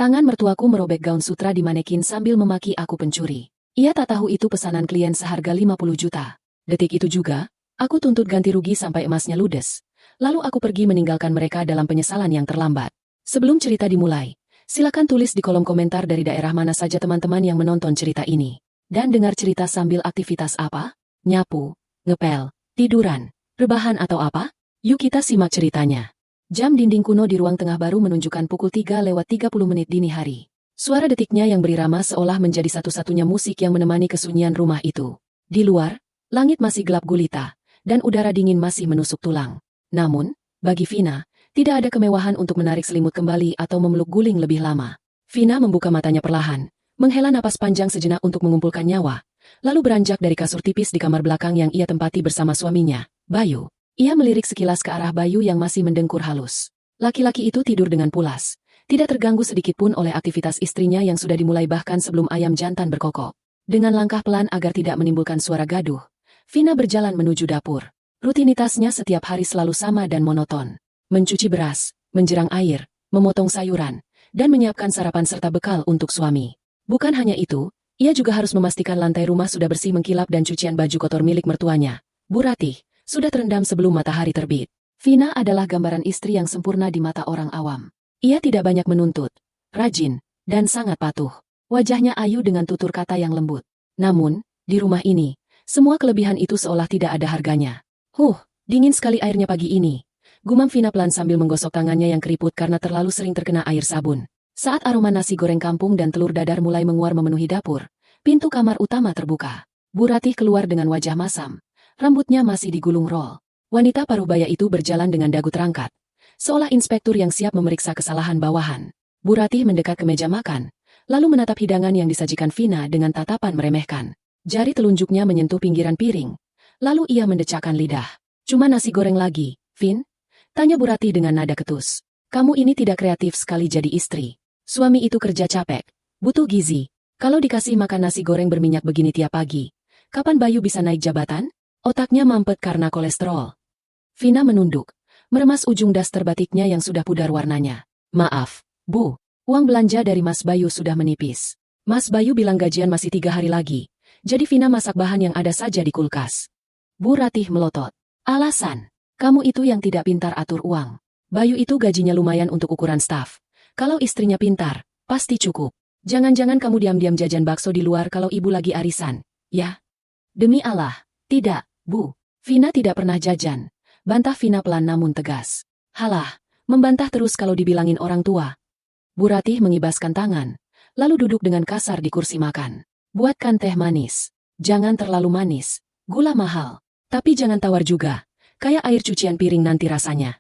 Tangan mertuaku merobek gaun sutra di manekin sambil memaki aku pencuri. Ia tak tahu itu pesanan klien seharga 50 juta. Detik itu juga, aku tuntut ganti rugi sampai emasnya ludes. Lalu aku pergi meninggalkan mereka dalam penyesalan yang terlambat. Sebelum cerita dimulai, silakan tulis di kolom komentar dari daerah mana saja teman-teman yang menonton cerita ini. Dan dengar cerita sambil aktivitas apa? Nyapu, ngepel, tiduran, rebahan atau apa? Yuk kita simak ceritanya. Jam dinding kuno di ruang tengah baru menunjukkan pukul 3:30 dini hari. Suara detiknya yang berirama seolah menjadi satu-satunya musik yang menemani kesunyian rumah itu. Di luar, langit masih gelap gulita, dan udara dingin masih menusuk tulang. Namun, bagi Vina, tidak ada kemewahan untuk menarik selimut kembali atau memeluk guling lebih lama. Vina membuka matanya perlahan, menghela napas panjang sejenak untuk mengumpulkan nyawa, lalu beranjak dari kasur tipis di kamar belakang yang ia tempati bersama suaminya, Bayu. Ia melirik sekilas ke arah Bayu yang masih mendengkur halus. Laki-laki itu tidur dengan pulas, tidak terganggu sedikitpun oleh aktivitas istrinya yang sudah dimulai bahkan sebelum ayam jantan berkokok. Dengan langkah pelan agar tidak menimbulkan suara gaduh, Vina berjalan menuju dapur. Rutinitasnya setiap hari selalu sama dan monoton. Mencuci beras, menjerang air, memotong sayuran, dan menyiapkan sarapan serta bekal untuk suami. Bukan hanya itu, ia juga harus memastikan lantai rumah sudah bersih mengkilap dan cucian baju kotor milik mertuanya, Bu Ratih, sudah terendam sebelum matahari terbit. Vina adalah gambaran istri yang sempurna di mata orang awam. Ia tidak banyak menuntut, rajin, dan sangat patuh. Wajahnya ayu dengan tutur kata yang lembut. Namun, di rumah ini, semua kelebihan itu seolah tidak ada harganya. Dingin sekali airnya pagi ini. Gumam Vina pelan sambil menggosok tangannya yang keriput karena terlalu sering terkena air sabun. Saat aroma nasi goreng kampung dan telur dadar mulai menguar memenuhi dapur, pintu kamar utama terbuka. Bu Ratih keluar dengan wajah masam. Rambutnya masih digulung roll. Wanita parubaya itu berjalan dengan dagu terangkat, seolah inspektur yang siap memeriksa kesalahan bawahan. Bu Ratih mendekat ke meja makan, lalu menatap hidangan yang disajikan Vina dengan tatapan meremehkan. Jari telunjuknya menyentuh pinggiran piring, lalu ia mendecakkan lidah. Cuma nasi goreng lagi, Vin? Tanya Bu Ratih dengan nada ketus. Kamu ini tidak kreatif sekali jadi istri. Suami itu kerja capek, butuh gizi. Kalau dikasih makan nasi goreng berminyak begini tiap pagi, kapan Bayu bisa naik jabatan? Otaknya mampet karena kolesterol. Vina menunduk, meremas ujung daster batiknya yang sudah pudar warnanya. Maaf, Bu, uang belanja dari Mas Bayu sudah menipis. Mas Bayu bilang gajian masih 3 hari lagi, jadi Vina masak bahan yang ada saja di kulkas. Bu Ratih melotot. Alasan? Kamu itu yang tidak pintar atur uang. Bayu itu gajinya lumayan untuk ukuran staf. Kalau istrinya pintar, pasti cukup. Jangan-jangan kamu diam-diam jajan bakso di luar kalau ibu lagi arisan, ya? Demi Allah, tidak, Bu. Vina tidak pernah jajan. Bantah Vina pelan namun tegas. Halah, membantah terus kalau dibilangin orang tua. Bu Ratih mengibaskan tangan, lalu duduk dengan kasar di kursi makan. Buatkan teh manis. Jangan terlalu manis. Gula mahal. Tapi jangan tawar juga. Kayak air cucian piring nanti rasanya.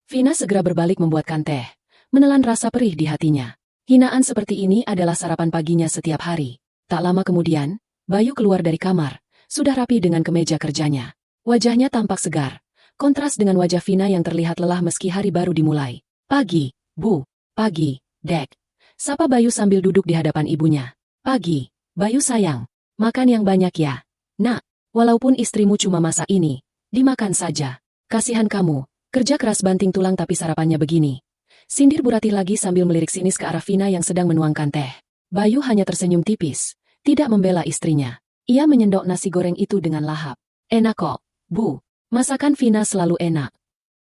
Vina segera berbalik membuatkan teh, menelan rasa perih di hatinya. Hinaan seperti ini adalah sarapan paginya setiap hari. Tak lama kemudian, Bayu keluar dari kamar, sudah rapi dengan kemeja kerjanya. Wajahnya tampak segar, kontras dengan wajah Vina yang terlihat lelah meski hari baru dimulai. Pagi, Bu. Pagi, Dek. Sapa Bayu sambil duduk di hadapan ibunya. Pagi, Bayu sayang. Makan yang banyak ya. Nak, walaupun istrimu cuma masak ini, dimakan saja. Kasihan kamu, kerja keras banting tulang tapi sarapannya begini. Sindir Bu Ratih lagi sambil melirik sinis ke arah Vina yang sedang menuangkan teh. Bayu hanya tersenyum tipis, tidak membela istrinya. Ia menyendok nasi goreng itu dengan lahap. Enak kok, Bu. Masakan Vina selalu enak.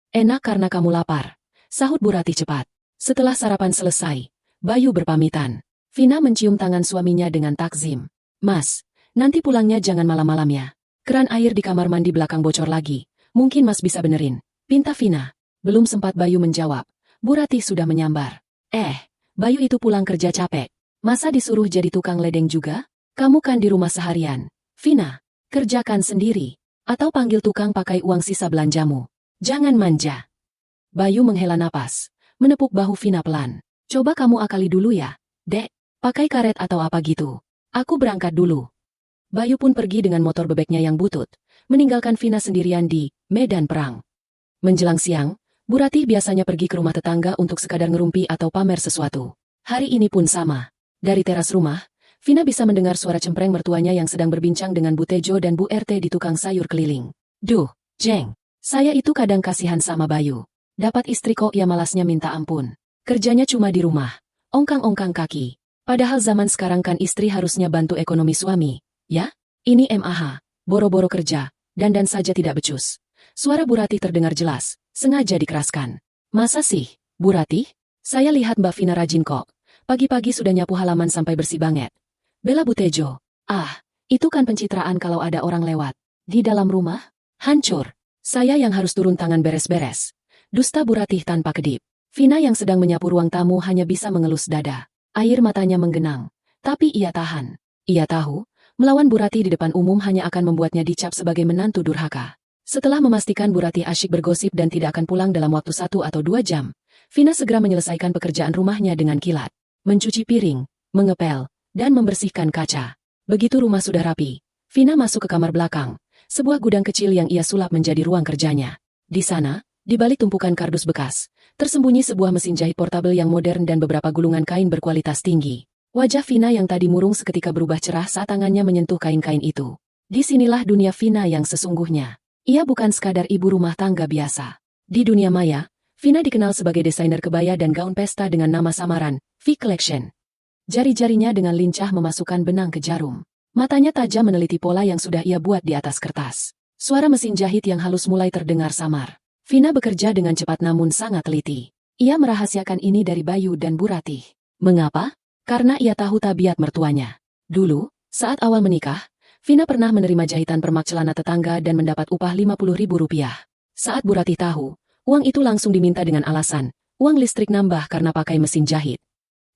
Enak karena kamu lapar, sahut Bu Ratih cepat. Setelah sarapan selesai, Bayu berpamitan. Vina mencium tangan suaminya dengan takzim. Mas, nanti pulangnya jangan malam-malam ya. Keran air di kamar mandi belakang bocor lagi. Mungkin Mas bisa benerin, pinta Vina. Belum sempat Bayu menjawab, Bu Ratih sudah menyambar. Bayu itu pulang kerja capek. Masa disuruh jadi tukang ledeng juga? Kamu kan di rumah seharian. Vina, kerjakan sendiri. Atau panggil tukang pakai uang sisa belanjamu. Jangan manja. Bayu menghela napas, menepuk bahu Vina pelan. Coba kamu akali dulu ya, Dek. Pakai karet atau apa gitu. Aku berangkat dulu. Bayu pun pergi dengan motor bebeknya yang butut, meninggalkan Vina sendirian di medan perang. Menjelang siang, Bu Ratih biasanya pergi ke rumah tetangga untuk sekadar ngerumpi atau pamer sesuatu. Hari ini pun sama. Dari teras rumah, Vina bisa mendengar suara cempreng mertuanya yang sedang berbincang dengan Bu Tejo dan Bu RT di tukang sayur keliling. Duh, Jeng, saya itu kadang kasihan sama Bayu. Dapat istri kok ya malasnya minta ampun. Kerjanya cuma di rumah, ongkang-ongkang kaki. Padahal zaman sekarang kan istri harusnya bantu ekonomi suami, ya? Ini MAH, boro-boro kerja, dandan saja tidak becus. Suara Bu Ratih terdengar jelas, sengaja dikeraskan. Masa sih, Bu Ratih? Saya lihat Mbak Vina rajin kok. Pagi-pagi sudah nyapu halaman sampai bersih banget. Bela Bu Tejo. Ah, itu kan pencitraan kalau ada orang lewat. Di dalam rumah? Hancur. Saya yang harus turun tangan beres-beres. Dusta Bu Ratih tanpa kedip. Vina yang sedang menyapu ruang tamu hanya bisa mengelus dada. Air matanya menggenang. Tapi ia tahan. Ia tahu, melawan Bu Ratih di depan umum hanya akan membuatnya dicap sebagai menantu durhaka. Setelah memastikan Bu Ratih asyik bergosip dan tidak akan pulang dalam waktu 1 atau 2 jam, Vina segera menyelesaikan pekerjaan rumahnya dengan kilat. Mencuci piring, mengepel, dan membersihkan kaca. Begitu rumah sudah rapi, Vina masuk ke kamar belakang, sebuah gudang kecil yang ia sulap menjadi ruang kerjanya. Di sana, di balik tumpukan kardus bekas, tersembunyi sebuah mesin jahit portabel yang modern dan beberapa gulungan kain berkualitas tinggi. Wajah Vina yang tadi murung seketika berubah cerah saat tangannya menyentuh kain-kain itu. Disinilah dunia Vina yang sesungguhnya. Ia bukan sekadar ibu rumah tangga biasa. Di dunia maya, Vina dikenal sebagai desainer kebaya dan gaun pesta dengan nama samaran, V Collection. Jari-jarinya dengan lincah memasukkan benang ke jarum. Matanya tajam meneliti pola yang sudah ia buat di atas kertas. Suara mesin jahit yang halus mulai terdengar samar. Vina bekerja dengan cepat namun sangat teliti. Ia merahasiakan ini dari Bayu dan Bu Ratih. Mengapa? Karena ia tahu tabiat mertuanya. Dulu, saat awal menikah, Vina pernah menerima jahitan permak celana tetangga dan mendapat upah Rp50.000. Saat Bu Ratih tahu, uang itu langsung diminta dengan alasan, uang listrik nambah karena pakai mesin jahit.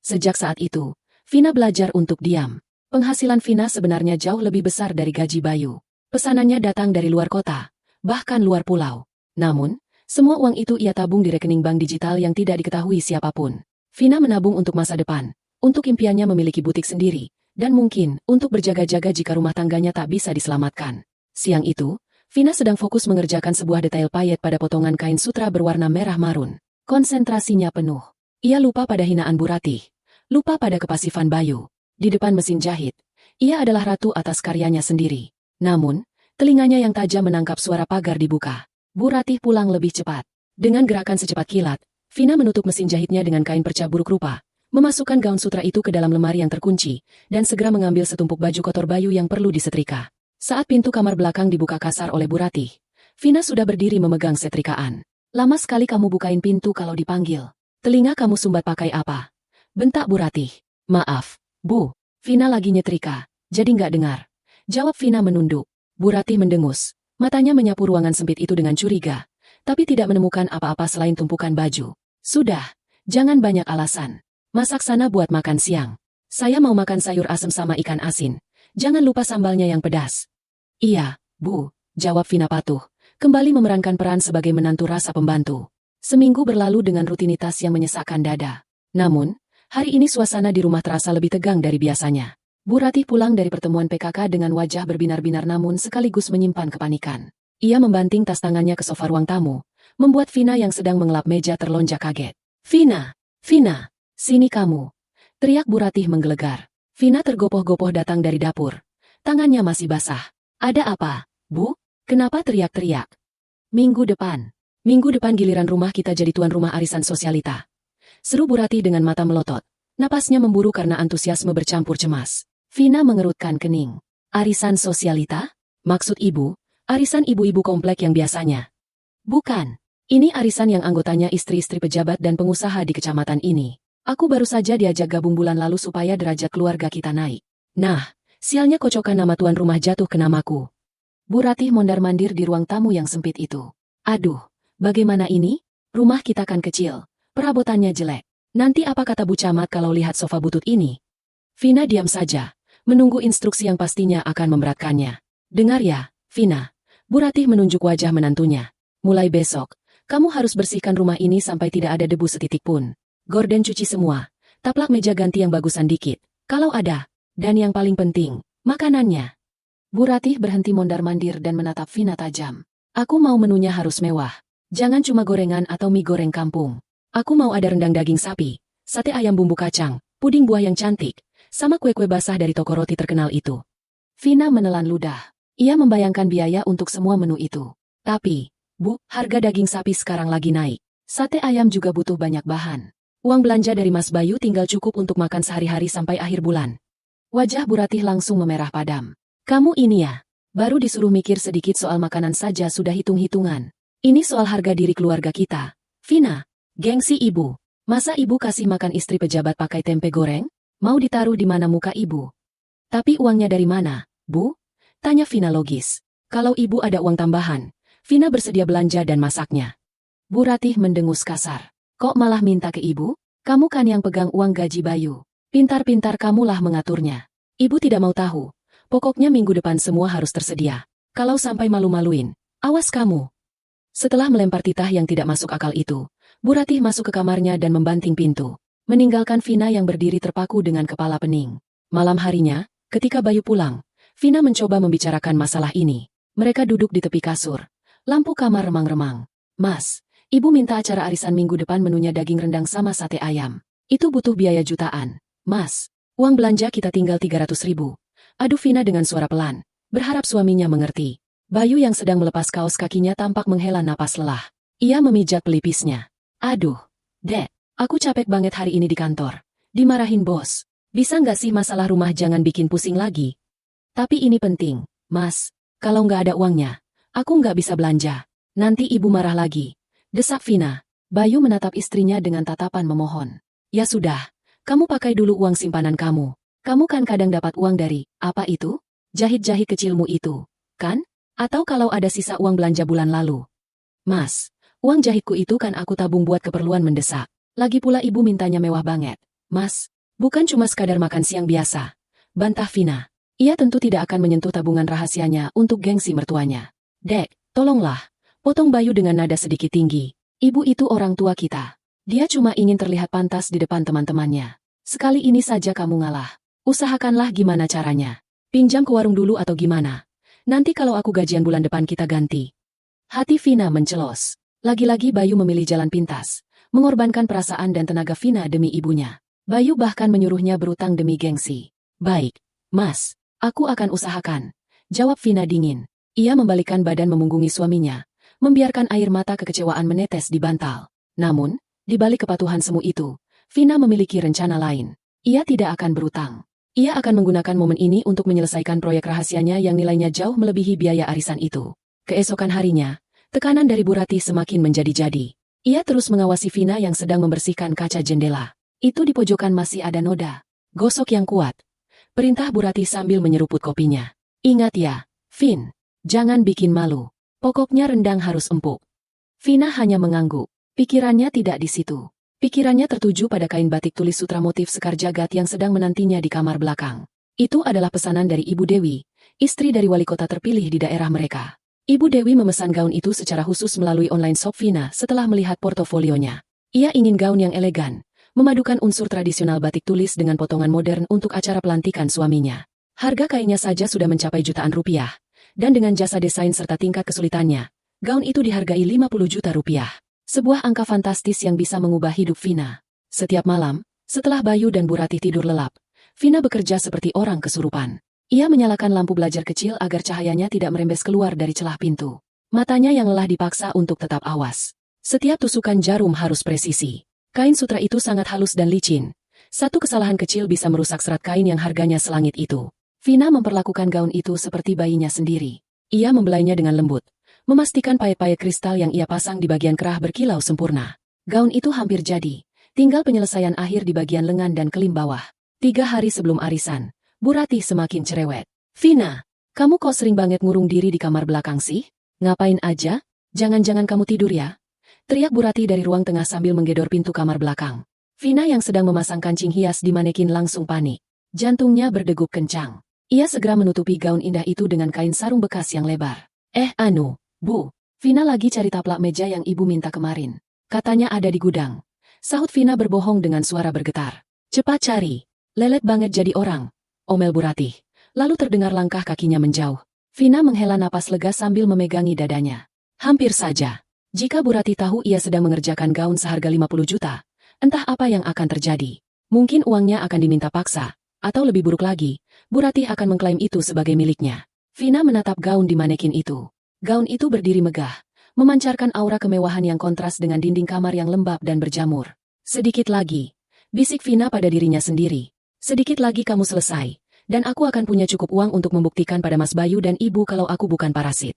Sejak saat itu, Vina belajar untuk diam. Penghasilan Vina sebenarnya jauh lebih besar dari gaji Bayu. Pesanannya datang dari luar kota, bahkan luar pulau. Namun, semua uang itu ia tabung di rekening bank digital yang tidak diketahui siapapun. Vina menabung untuk masa depan, untuk impiannya memiliki butik sendiri, dan mungkin untuk berjaga-jaga jika rumah tangganya tak bisa diselamatkan. Siang itu, Vina sedang fokus mengerjakan sebuah detail payet pada potongan kain sutra berwarna merah marun. Konsentrasinya penuh. Ia lupa pada hinaan Bu Ratih, lupa pada kepasifan Bayu. Di depan mesin jahit, ia adalah ratu atas karyanya sendiri. Namun, telinganya yang tajam menangkap suara pagar dibuka. Bu Ratih pulang lebih cepat. Dengan gerakan secepat kilat, Vina menutup mesin jahitnya dengan kain perca buruk rupa, memasukkan gaun sutra itu ke dalam lemari yang terkunci, dan segera mengambil setumpuk baju kotor Bayu yang perlu disetrika. Saat pintu kamar belakang dibuka kasar oleh Bu Ratih, Vina sudah berdiri memegang setrikaan. Lama sekali kamu bukain pintu kalau dipanggil. Telinga kamu sumbat pakai apa? Bentak Bu Ratih. Maaf, Bu. Vina lagi nyetrika, jadi nggak dengar. Jawab Vina menunduk. Bu Ratih mendengus. Matanya menyapu ruangan sempit itu dengan curiga, tapi tidak menemukan apa-apa selain tumpukan baju. Sudah, jangan banyak alasan. Masak sana buat makan siang. Saya mau makan sayur asem sama ikan asin. Jangan lupa sambalnya yang pedas. Iya, Bu, jawab Vina patuh, kembali memerankan peran sebagai menantu rasa pembantu. Seminggu berlalu dengan rutinitas yang menyesakkan dada. Namun, hari ini suasana di rumah terasa lebih tegang dari biasanya. Bu Ratih pulang dari pertemuan PKK dengan wajah berbinar-binar namun sekaligus menyimpan kepanikan. Ia membanting tas tangannya ke sofa ruang tamu, membuat Vina yang sedang mengelap meja terlonjak kaget. Vina! Vina! Sini kamu! Teriak Bu Ratih menggelegar. Vina tergopoh-gopoh datang dari dapur. Tangannya masih basah. Ada apa, Bu? Kenapa teriak-teriak? Minggu depan giliran rumah kita jadi tuan rumah arisan sosialita. Seru Bu Ratih dengan mata melotot. Napasnya memburu karena antusiasme bercampur cemas. Vina mengerutkan kening. Arisan sosialita? Maksud ibu, arisan ibu-ibu komplek yang biasanya? Bukan. Ini arisan yang anggotanya istri-istri pejabat dan pengusaha di kecamatan ini. Aku baru saja diajak gabung bulan lalu supaya derajat keluarga kita naik. Nah, sialnya kocokan nama tuan rumah jatuh ke namaku. Bu Ratih mondar-mandir di ruang tamu yang sempit itu. Aduh, bagaimana ini? Rumah kita kan kecil, perabotannya jelek. Nanti apa kata Bu Camat kalau lihat sofa butut ini? Vina diam saja, menunggu instruksi yang pastinya akan memberatkannya. Dengar ya, Vina. Bu Ratih menunjuk wajah menantunya. Mulai besok, kamu harus bersihkan rumah ini sampai tidak ada debu setitik pun. Gorden cuci semua, taplak meja ganti yang bagusan dikit, kalau ada. Dan yang paling penting, makanannya. Bu Ratih berhenti mondar-mandir dan menatap Vina tajam. Aku mau menunya harus mewah. Jangan cuma gorengan atau mie goreng kampung. Aku mau ada rendang daging sapi, sate ayam bumbu kacang, puding buah yang cantik, sama kue-kue basah dari toko roti terkenal itu. Vina menelan ludah. Ia membayangkan biaya untuk semua menu itu. Tapi, Bu, harga daging sapi sekarang lagi naik. Sate ayam juga butuh banyak bahan. Uang belanja dari Mas Bayu tinggal cukup untuk makan sehari-hari sampai akhir bulan. Wajah Bu Ratih langsung memerah padam. Kamu ini ya, baru disuruh mikir sedikit soal makanan saja sudah hitung-hitungan. Ini soal harga diri keluarga kita. Vina, gengsi ibu. Masa ibu kasih makan istri pejabat pakai tempe goreng? Mau ditaruh di mana muka ibu? Tapi uangnya dari mana, Bu? Tanya Vina logis. Kalau ibu ada uang tambahan, Vina bersedia belanja dan masaknya. Bu Ratih mendengus kasar. Kok malah minta ke ibu? Kamu kan yang pegang uang gaji Bayu. Pintar-pintar kamulah mengaturnya. Ibu tidak mau tahu. Pokoknya minggu depan semua harus tersedia. Kalau sampai malu-maluin, awas kamu. Setelah melempar titah yang tidak masuk akal itu, Bu Ratih masuk ke kamarnya dan membanting pintu, meninggalkan Vina yang berdiri terpaku dengan kepala pening. Malam harinya, ketika Bayu pulang, Vina mencoba membicarakan masalah ini. Mereka duduk di tepi kasur. Lampu kamar remang-remang. Mas, ibu minta acara arisan minggu depan menunya daging rendang sama sate ayam. Itu butuh biaya jutaan. Mas, uang belanja kita tinggal 300.000. Aduh Vina dengan suara pelan, berharap suaminya mengerti. Bayu yang sedang melepas kaos kakinya tampak menghela napas lelah. Ia memijat pelipisnya. Aduh, Dek, aku capek banget hari ini di kantor. Dimarahin bos. Bisa nggak sih masalah rumah jangan bikin pusing lagi? Tapi ini penting, Mas. Kalau nggak ada uangnya, aku nggak bisa belanja. Nanti ibu marah lagi. Desak Vina. Bayu menatap istrinya dengan tatapan memohon. Ya sudah, kamu pakai dulu uang simpanan kamu. Kamu kan kadang dapat uang dari, apa itu? Jahit-jahit kecilmu itu, kan? Atau kalau ada sisa uang belanja bulan lalu. Mas, uang jahitku itu kan aku tabung buat keperluan mendesak. Lagi pula ibu mintanya mewah banget. Mas, bukan cuma sekadar makan siang biasa. Bantah Vina. Ia tentu tidak akan menyentuh tabungan rahasianya untuk gengsi mertuanya. Dek, tolonglah. Potong Bayu dengan nada sedikit tinggi. Ibu itu orang tua kita. Dia cuma ingin terlihat pantas di depan teman-temannya. Sekali ini saja kamu ngalah. Usahakanlah gimana caranya. Pinjam ke warung dulu atau gimana? Nanti kalau aku gajian bulan depan kita ganti. Hati Vina mencelos. Lagi-lagi Bayu memilih jalan pintas. Mengorbankan perasaan dan tenaga Vina demi ibunya. Bayu bahkan menyuruhnya berutang demi gengsi. Baik, Mas. Aku akan usahakan. Jawab Vina dingin. Ia membalikkan badan memunggungi suaminya. Membiarkan air mata kekecewaan menetes di bantal. Namun, di balik kepatuhan semu itu, Vina memiliki rencana lain. Ia tidak akan berutang. Ia akan menggunakan momen ini untuk menyelesaikan proyek rahasianya yang nilainya jauh melebihi biaya arisan itu. Keesokan harinya, tekanan dari Bu Ratih semakin menjadi-jadi. Ia terus mengawasi Vina yang sedang membersihkan kaca jendela. Itu di pojokan masih ada noda. Gosok yang kuat. Perintah Bu Ratih sambil menyeruput kopinya. Ingat ya, Vin, jangan bikin malu. Pokoknya rendang harus empuk. Vina hanya mengangguk. Pikirannya tidak di situ. Pikirannya tertuju pada kain batik tulis sutra motif sekar jagat yang sedang menantinya di kamar belakang. Itu adalah pesanan dari Ibu Dewi, istri dari wali kota terpilih di daerah mereka. Ibu Dewi memesan gaun itu secara khusus melalui online shop Vina setelah melihat portofolionya. Ia ingin gaun yang elegan, memadukan unsur tradisional batik tulis dengan potongan modern untuk acara pelantikan suaminya. Harga kainnya saja sudah mencapai jutaan rupiah, dan dengan jasa desain serta tingkat kesulitannya, gaun itu dihargai 50 juta rupiah. Sebuah angka fantastis yang bisa mengubah hidup Vina. Setiap malam, setelah Bayu dan Bu Ratih tidur lelap, Vina bekerja seperti orang kesurupan. Ia menyalakan lampu belajar kecil agar cahayanya tidak merembes keluar dari celah pintu. Matanya yang lelah dipaksa untuk tetap awas. Setiap tusukan jarum harus presisi. Kain sutra itu sangat halus dan licin. Satu kesalahan kecil bisa merusak serat kain yang harganya selangit itu. Vina memperlakukan gaun itu seperti bayinya sendiri. Ia membelainya dengan lembut, memastikan payet-payet kristal yang ia pasang di bagian kerah berkilau sempurna. Gaun itu hampir jadi, tinggal penyelesaian akhir di bagian lengan dan kelim bawah. 3 hari sebelum arisan, Bu Ratih semakin cerewet. Vina, kamu kok sering banget ngurung diri di kamar belakang sih? Ngapain aja? Jangan-jangan kamu tidur ya? Teriak Bu Ratih dari ruang tengah sambil menggedor pintu kamar belakang. Vina yang sedang memasang kancing hias di manekin langsung panik. Jantungnya berdegup kencang. Ia segera menutupi gaun indah itu dengan kain sarung bekas yang lebar. Bu, Vina lagi cari taplak meja yang ibu minta kemarin. Katanya ada di gudang. Sahut Vina berbohong dengan suara bergetar. Cepat cari. Lelet banget jadi orang. Omel Bu Ratih. Lalu terdengar langkah kakinya menjauh. Vina menghela napas lega sambil memegangi dadanya. Hampir saja. Jika Bu Ratih tahu ia sedang mengerjakan gaun seharga 50 juta, entah apa yang akan terjadi. Mungkin uangnya akan diminta paksa. Atau lebih buruk lagi, Bu Ratih akan mengklaim itu sebagai miliknya. Vina menatap gaun di manekin itu. Gaun itu berdiri megah, memancarkan aura kemewahan yang kontras dengan dinding kamar yang lembab dan berjamur. Sedikit lagi, bisik Vina pada dirinya sendiri. Sedikit lagi kamu selesai, dan aku akan punya cukup uang untuk membuktikan pada Mas Bayu dan Ibu kalau aku bukan parasit.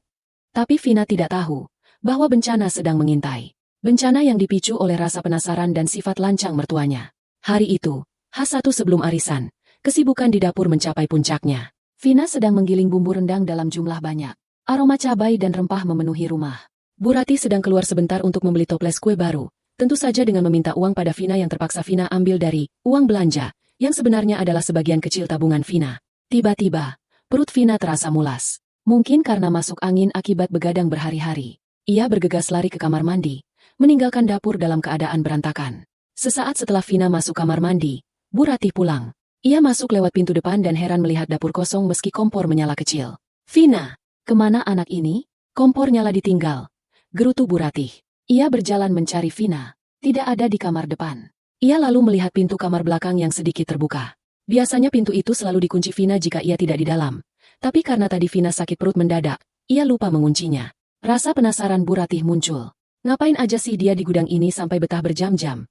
Tapi Vina tidak tahu bahwa bencana sedang mengintai. Bencana yang dipicu oleh rasa penasaran dan sifat lancang mertuanya. Hari itu, H1 sebelum arisan, kesibukan di dapur mencapai puncaknya. Vina sedang menggiling bumbu rendang dalam jumlah banyak. Aroma cabai dan rempah memenuhi rumah. Bu Ratih sedang keluar sebentar untuk membeli toples kue baru. Tentu saja dengan meminta uang pada Vina yang terpaksa Vina ambil dari uang belanja, yang sebenarnya adalah sebagian kecil tabungan Vina. Tiba-tiba, perut Vina terasa mulas. Mungkin karena masuk angin akibat begadang berhari-hari. Ia bergegas lari ke kamar mandi, meninggalkan dapur dalam keadaan berantakan. Sesaat setelah Vina masuk kamar mandi, Bu Ratih pulang. Ia masuk lewat pintu depan dan heran melihat dapur kosong meski kompor menyala kecil. Vina, kemana anak ini? Kompor nyala ditinggal. Gerutu Bu Ratih. Ia berjalan mencari Vina. Tidak ada di kamar depan. Ia lalu melihat pintu kamar belakang yang sedikit terbuka. Biasanya pintu itu selalu dikunci Vina jika ia tidak di dalam. Tapi karena tadi Vina sakit perut mendadak, ia lupa menguncinya. Rasa penasaran Bu Ratih muncul. Ngapain aja sih dia di gudang ini sampai betah berjam-jam?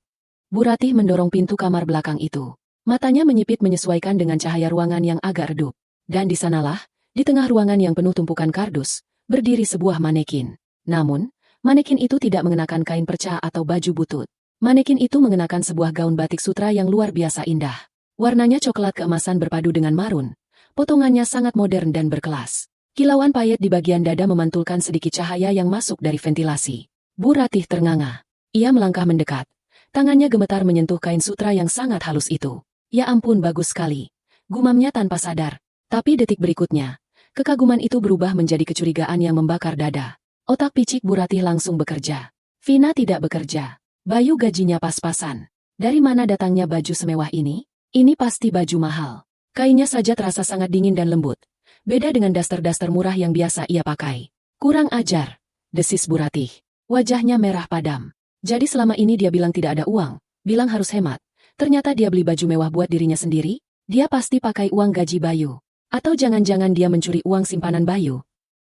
Bu Ratih mendorong pintu kamar belakang itu. Matanya menyipit menyesuaikan dengan cahaya ruangan yang agak redup. Dan di sanalah, di tengah ruangan yang penuh tumpukan kardus, berdiri sebuah manekin. Namun, manekin itu tidak mengenakan kain perca atau baju butut. Manekin itu mengenakan sebuah gaun batik sutra yang luar biasa indah. Warnanya coklat keemasan berpadu dengan marun. Potongannya sangat modern dan berkelas. Kilauan payet di bagian dada memantulkan sedikit cahaya yang masuk dari ventilasi. Bu Ratih ternganga. Ia melangkah mendekat. Tangannya gemetar menyentuh kain sutra yang sangat halus itu. Ya ampun, bagus sekali. Gumamnya tanpa sadar. Tapi detik berikutnya, kekaguman itu berubah menjadi kecurigaan yang membakar dada. Otak picik Bu Ratih langsung bekerja. Vina tidak bekerja. Bayu gajinya pas-pasan. Dari mana datangnya baju semewah ini? Ini pasti baju mahal. Kainnya saja terasa sangat dingin dan lembut. Beda dengan daster-daster murah yang biasa ia pakai. Kurang ajar, desis Bu Ratih. Wajahnya merah padam. Jadi selama ini dia bilang tidak ada uang, bilang harus hemat. Ternyata dia beli baju mewah buat dirinya sendiri. Dia pasti pakai uang gaji Bayu. Atau jangan-jangan dia mencuri uang simpanan Bayu.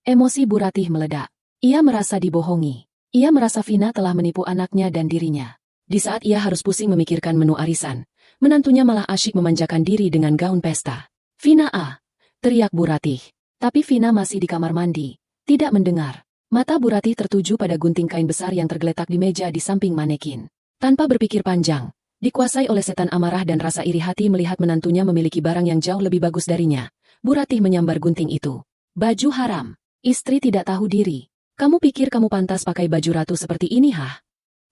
Emosi Bu Ratih meledak. Ia merasa dibohongi. Ia merasa Vina telah menipu anaknya dan dirinya. Di saat ia harus pusing memikirkan menu arisan, menantunya malah asyik memanjakan diri dengan gaun pesta. Vina teriak Bu Ratih. Tapi Vina masih di kamar mandi, tidak mendengar. Mata Bu Ratih tertuju pada gunting kain besar yang tergeletak di meja di samping manekin. Tanpa berpikir panjang, dikuasai oleh setan amarah dan rasa iri hati melihat menantunya memiliki barang yang jauh lebih bagus darinya, Bu Ratih menyambar gunting itu. Baju haram. Istri tidak tahu diri. Kamu pikir kamu pantas pakai baju ratu seperti ini, hah?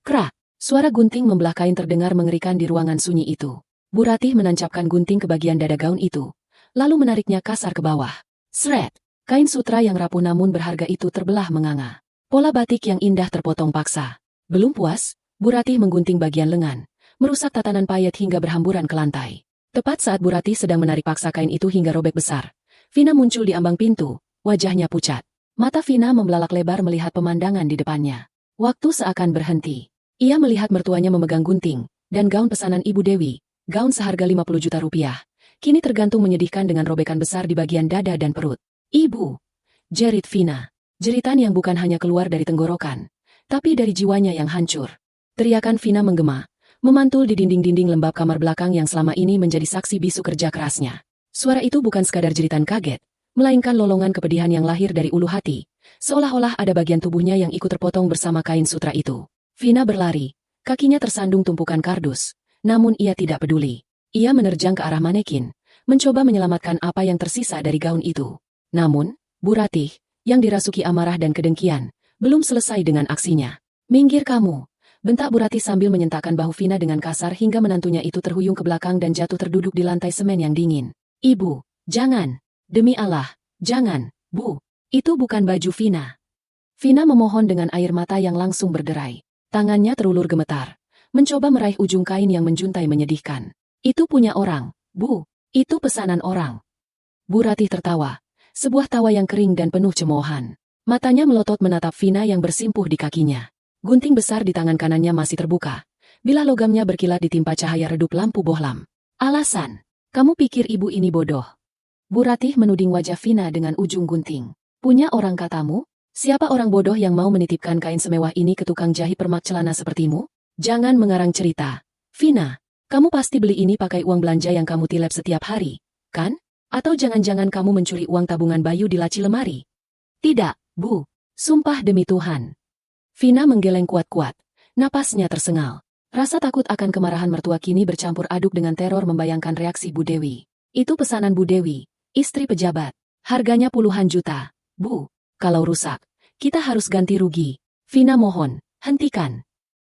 Krak! Suara gunting membelah kain terdengar mengerikan di ruangan sunyi itu. Bu Ratih menancapkan gunting ke bagian dada gaun itu, lalu menariknya kasar ke bawah. Sret! Kain sutra yang rapuh namun berharga itu terbelah menganga. Pola batik yang indah terpotong paksa. Belum puas, Bu Ratih menggunting bagian lengan, merusak tatanan payet hingga berhamburan ke lantai. Tepat saat Bu Ratih sedang menarik paksa kain itu hingga robek besar, Vina muncul di ambang pintu, wajahnya pucat. Mata Vina membelalak lebar melihat pemandangan di depannya. Waktu seakan berhenti. Ia melihat mertuanya memegang gunting, dan gaun pesanan Ibu Dewi, gaun seharga 50 juta rupiah, kini tergantung menyedihkan dengan robekan besar di bagian dada dan perut. Ibu! Jerit Vina. Jeritan yang bukan hanya keluar dari tenggorokan, tapi dari jiwanya yang hancur. Teriakan Vina menggema, memantul di dinding-dinding lembab kamar belakang yang selama ini menjadi saksi bisu kerja kerasnya. Suara itu bukan sekadar jeritan kaget, melainkan lolongan kepedihan yang lahir dari ulu hati, seolah-olah ada bagian tubuhnya yang ikut terpotong bersama kain sutra itu. Vina berlari, kakinya tersandung tumpukan kardus, namun ia tidak peduli. Ia menerjang ke arah manekin, mencoba menyelamatkan apa yang tersisa dari gaun itu. Namun, Bu Ratih, yang dirasuki amarah dan kedengkian, belum selesai dengan aksinya. Minggir kamu! Bentak Bu Ratih sambil menyentakkan bahu Vina dengan kasar hingga menantunya itu terhuyung ke belakang dan jatuh terduduk di lantai semen yang dingin. Ibu, jangan! Demi Allah, jangan, Bu. Itu bukan baju Vina. Vina memohon dengan air mata yang langsung berderai. Tangannya terulur gemetar, mencoba meraih ujung kain yang menjuntai menyedihkan. Itu punya orang, Bu. Itu pesanan orang. Bu Ratih tertawa, sebuah tawa yang kering dan penuh cemoohan. Matanya melotot menatap Vina yang bersimpuh di kakinya. Gunting besar di tangan kanannya masih terbuka. Bilah logamnya berkilat ditimpa cahaya redup lampu bohlam. Alasan, kamu pikir ibu ini bodoh? Bu Ratih menuding wajah Vina dengan ujung gunting. Punya orang katamu? Siapa orang bodoh yang mau menitipkan kain semewah ini ke tukang jahit permak celana sepertimu? Jangan mengarang cerita. Vina, kamu pasti beli ini pakai uang belanja yang kamu tilep setiap hari, kan? Atau jangan-jangan kamu mencuri uang tabungan Bayu di laci lemari? Tidak, Bu. Sumpah demi Tuhan. Vina menggeleng kuat-kuat. Napasnya tersengal. Rasa takut akan kemarahan mertua kini bercampur aduk dengan teror membayangkan reaksi Bu Dewi. Itu pesanan Bu Dewi, istri pejabat. Harganya puluhan juta. Bu, kalau rusak, kita harus ganti rugi. Vina mohon, hentikan.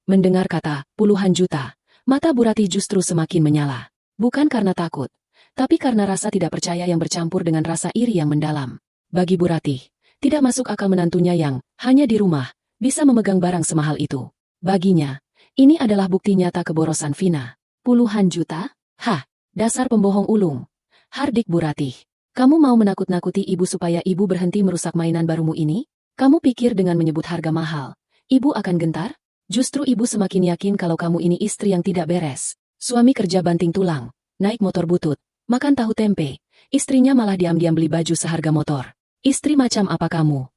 Mendengar kata puluhan juta, mata Bu Ratih justru semakin menyala. Bukan karena takut, tapi karena rasa tidak percaya yang bercampur dengan rasa iri yang mendalam. Bagi Bu Ratih, tidak masuk akal menantunya yang hanya di rumah bisa memegang barang semahal itu. Baginya, ini adalah bukti nyata keborosan Vina. Puluhan juta? Hah, dasar pembohong ulung. Hardik Bu Ratih, kamu mau menakut-nakuti ibu supaya ibu berhenti merusak mainan barumu ini? Kamu pikir dengan menyebut harga mahal, ibu akan gentar? Justru ibu semakin yakin kalau kamu ini istri yang tidak beres. Suami kerja banting tulang, naik motor butut, makan tahu tempe. Istrinya malah diam-diam beli baju seharga motor. Istri macam apa kamu?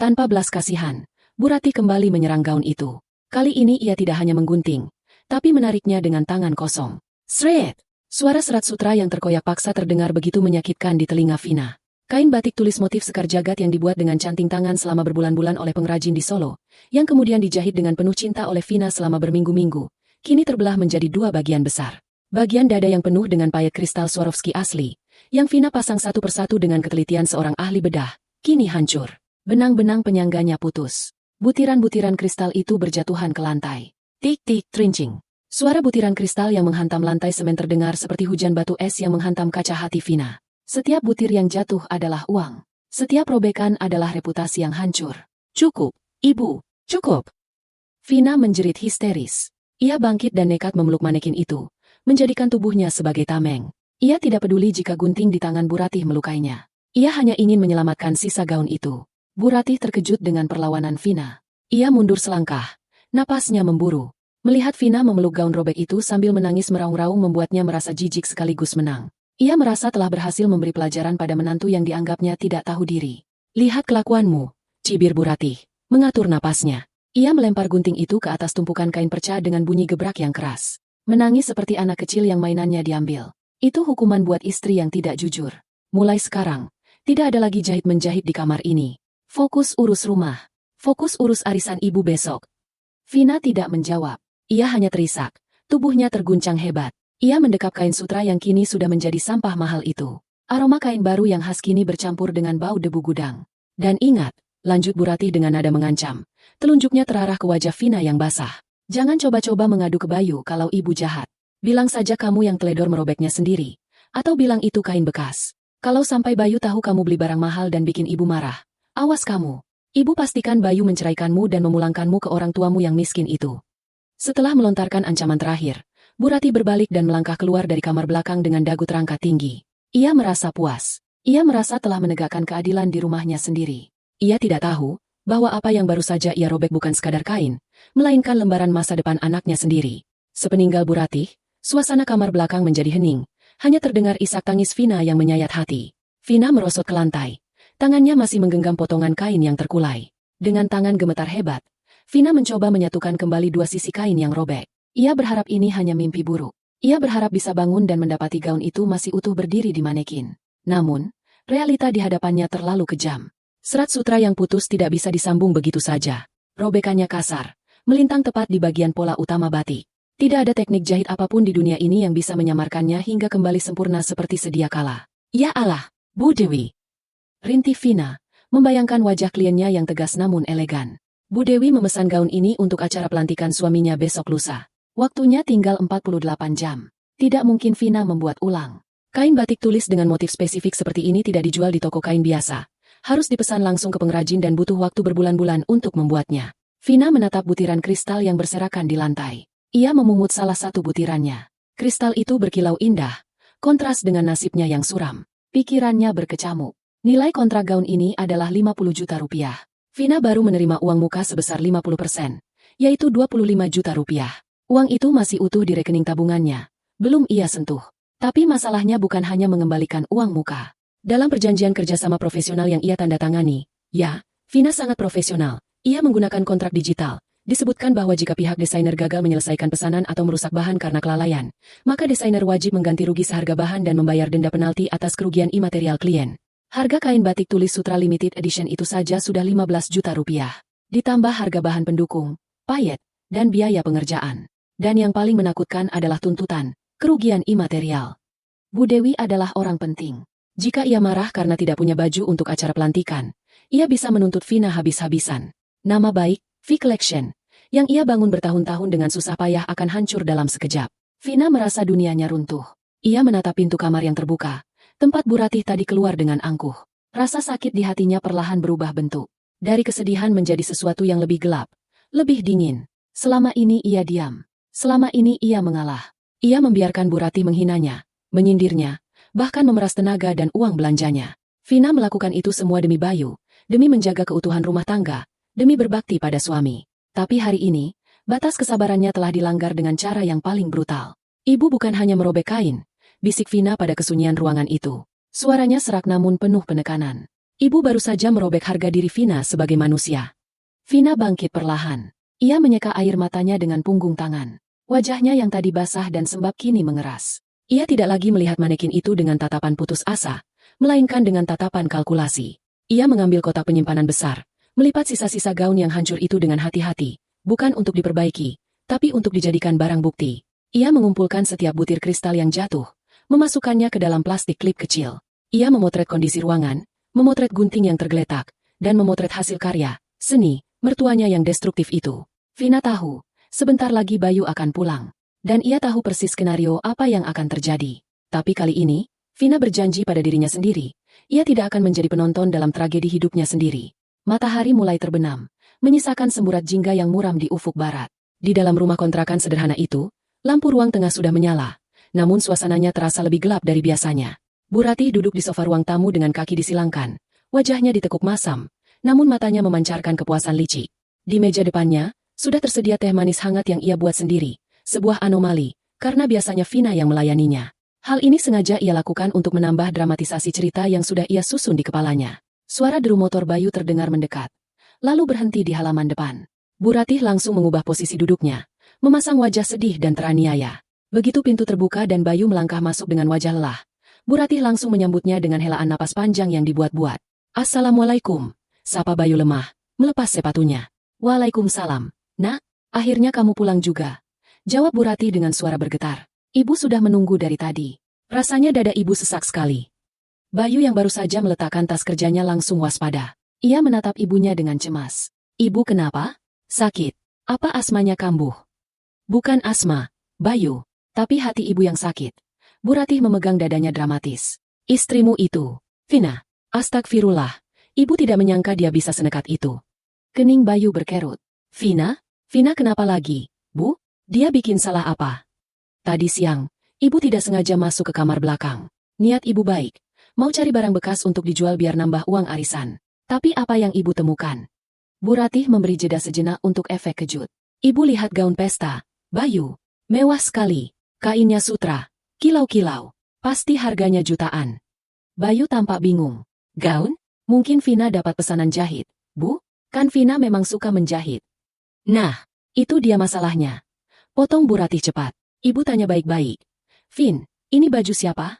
Tanpa belas kasihan, Bu Ratih kembali menyerang gaun itu. Kali ini ia tidak hanya menggunting, tapi menariknya dengan tangan kosong. Sret! Suara serat sutra yang terkoyak paksa terdengar begitu menyakitkan di telinga Vina. Kain batik tulis motif sekar jagat yang dibuat dengan canting tangan selama berbulan-bulan oleh pengrajin di Solo, yang kemudian dijahit dengan penuh cinta oleh Vina selama berminggu-minggu, kini terbelah menjadi dua bagian besar. Bagian dada yang penuh dengan payet kristal Swarovski asli, yang Vina pasang satu persatu dengan ketelitian seorang ahli bedah, kini hancur. Benang-benang penyangganya putus. Butiran-butiran kristal itu berjatuhan ke lantai. Tik-tik trincing. Suara butiran kristal yang menghantam lantai semen terdengar seperti hujan batu es yang menghantam kaca hati Vina. Setiap butir yang jatuh adalah uang. Setiap robekan adalah reputasi yang hancur. Cukup, Ibu, cukup. Vina menjerit histeris. Ia bangkit dan nekat memeluk manekin itu, menjadikan tubuhnya sebagai tameng. Ia tidak peduli jika gunting di tangan Bu Ratih melukainya. Ia hanya ingin menyelamatkan sisa gaun itu. Bu Ratih terkejut dengan perlawanan Vina. Ia mundur selangkah. Napasnya memburu. Melihat Vina memeluk gaun robek itu sambil menangis meraung-raung membuatnya merasa jijik sekaligus menang. Ia merasa telah berhasil memberi pelajaran pada menantu yang dianggapnya tidak tahu diri. Lihat kelakuanmu, cibir Bu Ratih, mengatur napasnya. Ia melempar gunting itu ke atas tumpukan kain perca dengan bunyi gebrak yang keras. Menangis seperti anak kecil yang mainannya diambil. Itu hukuman buat istri yang tidak jujur. Mulai sekarang, tidak ada lagi jahit-menjahit di kamar ini. Fokus urus rumah. Fokus urus arisan ibu besok. Vina tidak menjawab. Ia hanya terisak. Tubuhnya terguncang hebat. Ia mendekap kain sutra yang kini sudah menjadi sampah mahal itu. Aroma kain baru yang khas kini bercampur dengan bau debu gudang. Dan ingat, lanjut Bu Ratih dengan nada mengancam. Telunjuknya terarah ke wajah Vina yang basah. Jangan coba-coba mengadu ke Bayu kalau ibu jahat. Bilang saja kamu yang teledor merobeknya sendiri. Atau bilang itu kain bekas. Kalau sampai Bayu tahu kamu beli barang mahal dan bikin ibu marah, awas kamu. Ibu pastikan Bayu menceraikanmu dan memulangkanmu ke orang tuamu yang miskin itu. Setelah melontarkan ancaman terakhir, Bu Ratih berbalik dan melangkah keluar dari kamar belakang dengan dagu terangkat tinggi. Ia merasa puas. Ia merasa telah menegakkan keadilan di rumahnya sendiri. Ia tidak tahu bahwa apa yang baru saja ia robek bukan sekadar kain, melainkan lembaran masa depan anaknya sendiri. Sepeninggal Bu Ratih, suasana kamar belakang menjadi hening. Hanya terdengar isak tangis Vina yang menyayat hati. Vina merosot ke lantai. Tangannya masih menggenggam potongan kain yang terkulai. Dengan tangan gemetar hebat, Vina mencoba menyatukan kembali dua sisi kain yang robek. Ia berharap ini hanya mimpi buruk. Ia berharap bisa bangun dan mendapati gaun itu masih utuh berdiri di manekin. Namun, realita di hadapannya terlalu kejam. Serat sutra yang putus tidak bisa disambung begitu saja. Robekannya kasar, melintang tepat di bagian pola utama batik. Tidak ada teknik jahit apapun di dunia ini yang bisa menyamarkannya hingga kembali sempurna seperti sedia kala. Ya Allah, Bu Dewi! Rintih Vina, membayangkan wajah kliennya yang tegas namun elegan. Bu Dewi memesan gaun ini untuk acara pelantikan suaminya besok lusa. Waktunya tinggal 48 jam. Tidak mungkin Vina membuat ulang. Kain batik tulis dengan motif spesifik seperti ini tidak dijual di toko kain biasa. Harus dipesan langsung ke pengrajin dan butuh waktu berbulan-bulan untuk membuatnya. Vina menatap butiran kristal yang berserakan di lantai. Ia memungut salah satu butirannya. Kristal itu berkilau indah, kontras dengan nasibnya yang suram. Pikirannya berkecamuk. Nilai kontrak gaun ini adalah 50 juta rupiah. Vina baru menerima uang muka sebesar 50%, yaitu 25 juta rupiah. Uang itu masih utuh di rekening tabungannya. Belum ia sentuh. Tapi masalahnya bukan hanya mengembalikan uang muka. Dalam perjanjian kerjasama profesional yang ia tanda tangani, ya, Vina sangat profesional. Ia menggunakan kontrak digital, Disebutkan bahwa jika pihak desainer gagal menyelesaikan pesanan atau merusak bahan karena kelalaian, maka desainer wajib mengganti rugi seharga bahan dan membayar denda penalti atas kerugian imaterial klien. Harga kain batik tulis Sutra Limited Edition itu saja sudah 15 juta rupiah. Ditambah harga bahan pendukung, payet, dan biaya pengerjaan. Dan yang paling menakutkan adalah tuntutan, kerugian imaterial. Bu Dewi adalah orang penting. Jika ia marah karena tidak punya baju untuk acara pelantikan, ia bisa menuntut Vina habis-habisan. Nama baik, V Collection, yang ia bangun bertahun-tahun dengan susah payah akan hancur dalam sekejap. Vina merasa dunianya runtuh. Ia menatap pintu kamar yang terbuka, tempat Bu Ratih tadi keluar dengan angkuh. Rasa sakit di hatinya perlahan berubah bentuk. Dari kesedihan menjadi sesuatu yang lebih gelap, lebih dingin. Selama ini ia diam. Selama ini ia mengalah. Ia membiarkan Bu Ratih menghinanya, menyindirnya, bahkan memeras tenaga dan uang belanjanya. Vina melakukan itu semua demi Bayu, demi menjaga keutuhan rumah tangga, demi berbakti pada suami. Tapi hari ini, batas kesabarannya telah dilanggar dengan cara yang paling brutal. Ibu bukan hanya merobek kain, bisik Vina pada kesunyian ruangan itu. Suaranya serak namun penuh penekanan. Ibu baru saja merobek harga diri Vina sebagai manusia. Vina bangkit perlahan. Ia menyeka air matanya dengan punggung tangan. Wajahnya yang tadi basah dan sembab kini mengeras. Ia tidak lagi melihat manekin itu dengan tatapan putus asa, melainkan dengan tatapan kalkulasi. Ia mengambil kotak penyimpanan besar, melipat sisa-sisa gaun yang hancur itu dengan hati-hati, bukan untuk diperbaiki, tapi untuk dijadikan barang bukti. Ia mengumpulkan setiap butir kristal yang jatuh, memasukkannya ke dalam plastik klip kecil. Ia memotret kondisi ruangan, memotret gunting yang tergeletak, dan memotret hasil karya, seni, mertuanya yang destruktif itu. Vina tahu, sebentar lagi Bayu akan pulang. Dan ia tahu persis skenario apa yang akan terjadi. Tapi kali ini, Vina berjanji pada dirinya sendiri, ia tidak akan menjadi penonton dalam tragedi hidupnya sendiri. Matahari mulai terbenam, menyisakan semburat jingga yang muram di ufuk barat. Di dalam rumah kontrakan sederhana itu, lampu ruang tengah sudah menyala, namun suasananya terasa lebih gelap dari biasanya. Bu Ratih duduk di sofa ruang tamu dengan kaki disilangkan, wajahnya ditekuk masam, namun matanya memancarkan kepuasan licik. Di meja depannya, sudah tersedia teh manis hangat yang ia buat sendiri, sebuah anomali, karena biasanya Vina yang melayaninya. Hal ini sengaja ia lakukan untuk menambah dramatisasi cerita yang sudah ia susun di kepalanya. Suara deru motor Bayu terdengar mendekat, lalu berhenti di halaman depan. Bu Ratih langsung mengubah posisi duduknya, memasang wajah sedih dan teraniaya. Begitu pintu terbuka dan Bayu melangkah masuk dengan wajah lelah, Bu Ratih langsung menyambutnya dengan helaan napas panjang yang dibuat-buat. "Assalamualaikum," sapa Bayu lemah, melepas sepatunya. "Waalaikumsalam, Nak, akhirnya kamu pulang juga," jawab Bu Ratih dengan suara bergetar. "Ibu sudah menunggu dari tadi." Rasanya dada ibu sesak sekali. Bayu yang baru saja meletakkan tas kerjanya langsung waspada. Ia menatap ibunya dengan cemas. "Ibu kenapa? Sakit? Apa asmanya kambuh?" "Bukan asma, Bayu, tapi hati ibu yang sakit." Bu Ratih memegang dadanya dramatis. "Istrimu itu, Vina." "Astagfirullah, ibu tidak menyangka dia bisa senekat itu." Kening Bayu berkerut. "Vina? Vina kenapa lagi, Bu? Dia bikin salah apa?" "Tadi siang, ibu tidak sengaja masuk ke kamar belakang. Niat ibu baik, mau cari barang bekas untuk dijual biar nambah uang arisan. Tapi apa yang ibu temukan?" Bu Ratih memberi jeda sejenak untuk efek kejut. "Ibu lihat gaun pesta, Bayu. Mewah sekali. Kainnya sutra, kilau-kilau. Pasti harganya jutaan." Bayu tampak bingung. "Gaun? Mungkin Vina dapat pesanan jahit, Bu? Kan Vina memang suka menjahit." "Nah, itu dia masalahnya." Potong Bu Ratih cepat. Ibu tanya baik-baik. "Vin, ini baju siapa?"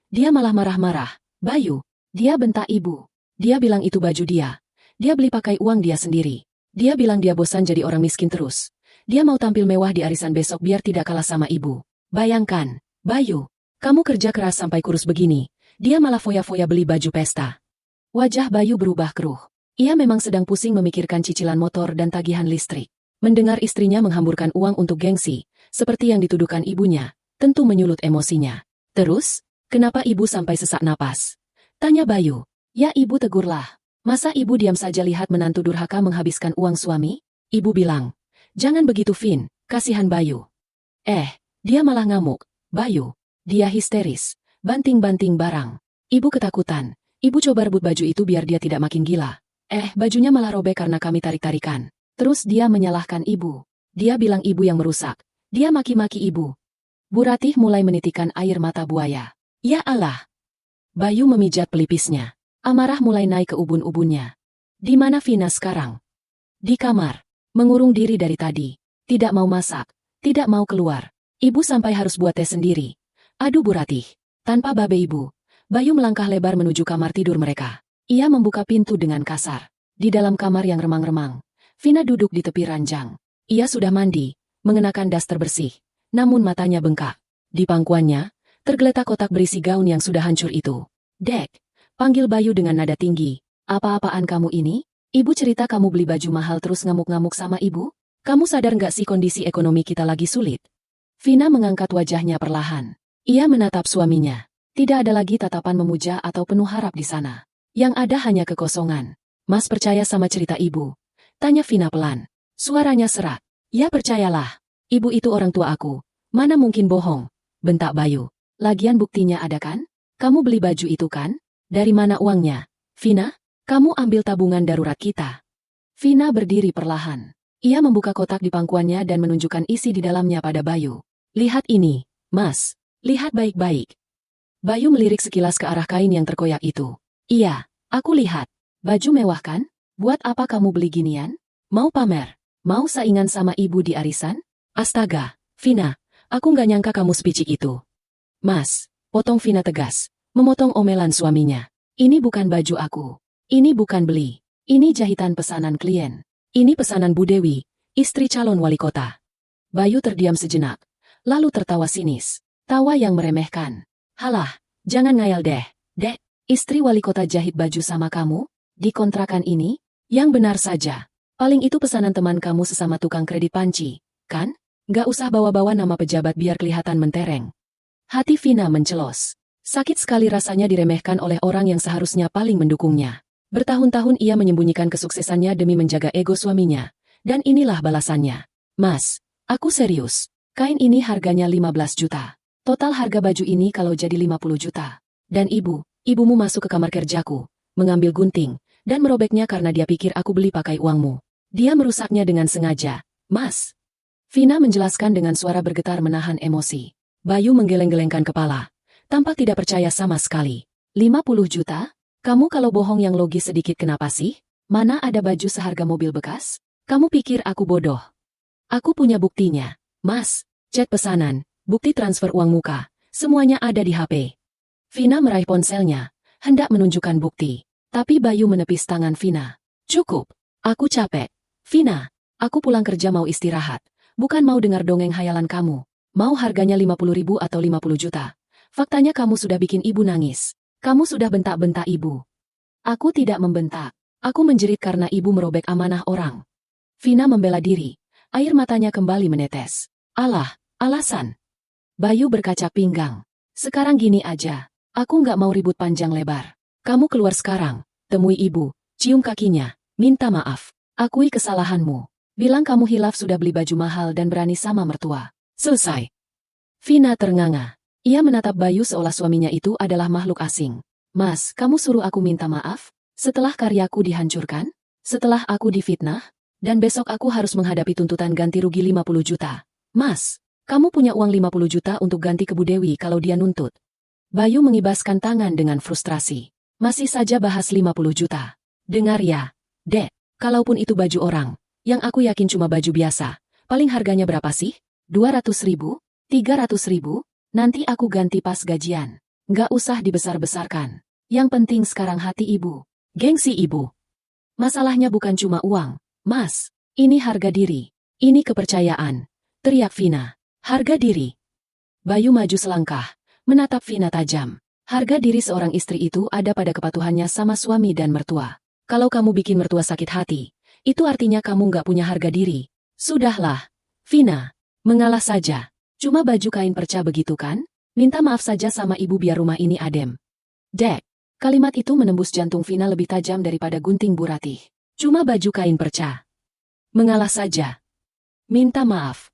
Dia malah marah-marah. "Bayu." Dia bentak ibu. Dia bilang itu baju dia. Dia beli pakai uang dia sendiri. Dia bilang dia bosan jadi orang miskin terus. Dia mau tampil mewah di arisan besok biar tidak kalah sama ibu. Bayangkan, Bayu, kamu kerja keras sampai kurus begini. Dia malah foya-foya beli baju pesta. Wajah Bayu berubah keruh. Ia memang sedang pusing memikirkan cicilan motor dan tagihan listrik. Mendengar istrinya menghamburkan uang untuk gengsi, seperti yang dituduhkan ibunya, tentu menyulut emosinya. "Terus, kenapa ibu sampai sesak napas?" tanya Bayu. "Ya ibu tegurlah. Masa ibu diam saja lihat menantu durhaka menghabiskan uang suami?" Ibu bilang. "Jangan begitu Vin, kasihan Bayu." Dia malah ngamuk. "Bayu." Dia histeris, banting-banting barang. Ibu ketakutan. Ibu coba rebut baju itu biar dia tidak makin gila. Bajunya malah robek karena kami tarik-tarikan. Terus dia menyalahkan ibu. Dia bilang ibu yang merusak. Dia maki-maki ibu. Bu Ratih mulai menitikkan air mata buaya. "Ya Allah." Bayu memijat pelipisnya. Amarah mulai naik ke ubun-ubunnya. "Di mana Vina sekarang?" "Di kamar." Mengurung diri dari tadi. Tidak mau masak. Tidak mau keluar. Ibu sampai harus buat teh sendiri. Aduh Bu Ratih. Tanpa babe ibu, Bayu melangkah lebar menuju kamar tidur mereka. Ia membuka pintu dengan kasar. Di dalam kamar yang remang-remang, Vina duduk di tepi ranjang. Ia sudah mandi, mengenakan daster bersih. Namun matanya bengkak. Di pangkuannya, tergeletak kotak berisi gaun yang sudah hancur itu. Dek, panggil Bayu dengan nada tinggi. Apa-apaan kamu ini? Ibu cerita kamu beli baju mahal terus ngamuk-ngamuk sama ibu? Kamu sadar nggak sih kondisi ekonomi kita lagi sulit? Vina mengangkat wajahnya perlahan. Ia menatap suaminya. Tidak ada lagi tatapan memuja atau penuh harap di sana. Yang ada hanya kekosongan. Mas percaya sama cerita ibu? Tanya Vina pelan. Suaranya serak. Ya percayalah. Ibu itu orang tua aku. Mana mungkin bohong? Bentak Bayu. Lagian buktinya ada kan? Kamu beli baju itu kan? Dari mana uangnya? Vina, kamu ambil tabungan darurat kita. Vina berdiri perlahan. Ia membuka kotak di pangkuannya dan menunjukkan isi di dalamnya pada Bayu. Lihat ini, Mas. Lihat baik-baik. Bayu melirik sekilas ke arah kain yang terkoyak itu. Iya, aku lihat. Baju mewah kan? Buat apa kamu beli ginian? Mau pamer? Mau saingan sama ibu di arisan? Astaga, Vina, aku nggak nyangka kamu sepicik itu. Mas, potong Vina tegas, memotong omelan suaminya. Ini bukan baju aku. Ini bukan beli. Ini jahitan pesanan klien. Ini pesanan Bu Dewi, istri calon wali kota. Bayu terdiam sejenak, lalu tertawa sinis. Tawa yang meremehkan. Halah, jangan ngayal deh, Dek. Istri wali kota jahit baju sama kamu? Di kontrakan ini? Yang benar saja. Paling itu pesanan teman kamu sesama tukang kredit panci, kan? Gak usah bawa-bawa nama pejabat biar kelihatan mentereng. Hati Vina mencelos. Sakit sekali rasanya diremehkan oleh orang yang seharusnya paling mendukungnya. Bertahun-tahun ia menyembunyikan kesuksesannya demi menjaga ego suaminya. Dan inilah balasannya. Mas, aku serius. Kain ini harganya 15 juta. Total harga baju ini kalau jadi 50 juta. Dan ibumu masuk ke kamar kerjaku, mengambil gunting, dan merobeknya karena dia pikir aku beli pakai uangmu. Dia merusaknya dengan sengaja, Mas. Vina menjelaskan dengan suara bergetar menahan emosi. Bayu menggeleng-gelengkan kepala, tampak tidak percaya sama sekali. 50 juta? Kamu kalau bohong yang logis sedikit kenapa sih? Mana ada baju seharga mobil bekas? Kamu pikir aku bodoh? Aku punya buktinya, Mas. Chat pesanan. Bukti transfer uang muka, semuanya ada di HP. Vina meraih ponselnya, hendak menunjukkan bukti. Tapi Bayu menepis tangan Vina. Cukup, aku capek. Vina, aku pulang kerja mau istirahat. Bukan mau dengar dongeng hayalan kamu. Mau harganya 50.000 atau 50 juta. Faktanya kamu sudah bikin ibu nangis. Kamu sudah bentak-bentak ibu. Aku tidak membentak. Aku menjerit karena ibu merobek amanah orang. Vina membela diri. Air matanya kembali menetes. Alah, alasan. Bayu berkaca pinggang. Sekarang gini aja. Aku nggak mau ribut panjang lebar. Kamu keluar sekarang. Temui ibu. Cium kakinya. Minta maaf. Akui kesalahanmu. Bilang kamu hilaf sudah beli baju mahal dan berani sama mertua. Selesai. Vina ternganga. Ia menatap Bayu seolah suaminya itu adalah makhluk asing. Mas, kamu suruh aku minta maaf? Setelah karyaku dihancurkan? Setelah aku difitnah? Dan besok aku harus menghadapi tuntutan ganti rugi 50 juta. Mas, kamu punya uang 50 juta untuk ganti ke Bu Dewi kalau dia nuntut. Bayu mengibaskan tangan dengan frustrasi. Masih saja bahas 50 juta. Dengar ya, Dek, kalaupun itu baju orang, yang aku yakin cuma baju biasa, paling harganya berapa sih? 200.000? 300.000? Nanti aku ganti pas gajian. Nggak usah dibesar-besarkan. Yang penting sekarang hati ibu. Gengsi ibu. Masalahnya bukan cuma uang, Mas. Ini harga diri. Ini kepercayaan. Teriak Vina. Harga diri. Bayu maju selangkah, menatap Vina tajam. Harga diri seorang istri itu ada pada kepatuhannya sama suami dan mertua. Kalau kamu bikin mertua sakit hati, itu artinya kamu nggak punya harga diri. Sudahlah, Vina. Mengalah saja. Cuma baju kain perca begitu kan? Minta maaf saja sama ibu biar rumah ini adem. Dek. Kalimat itu menembus jantung Vina lebih tajam daripada gunting Bu Ratih. Cuma baju kain perca. Mengalah saja. Minta maaf.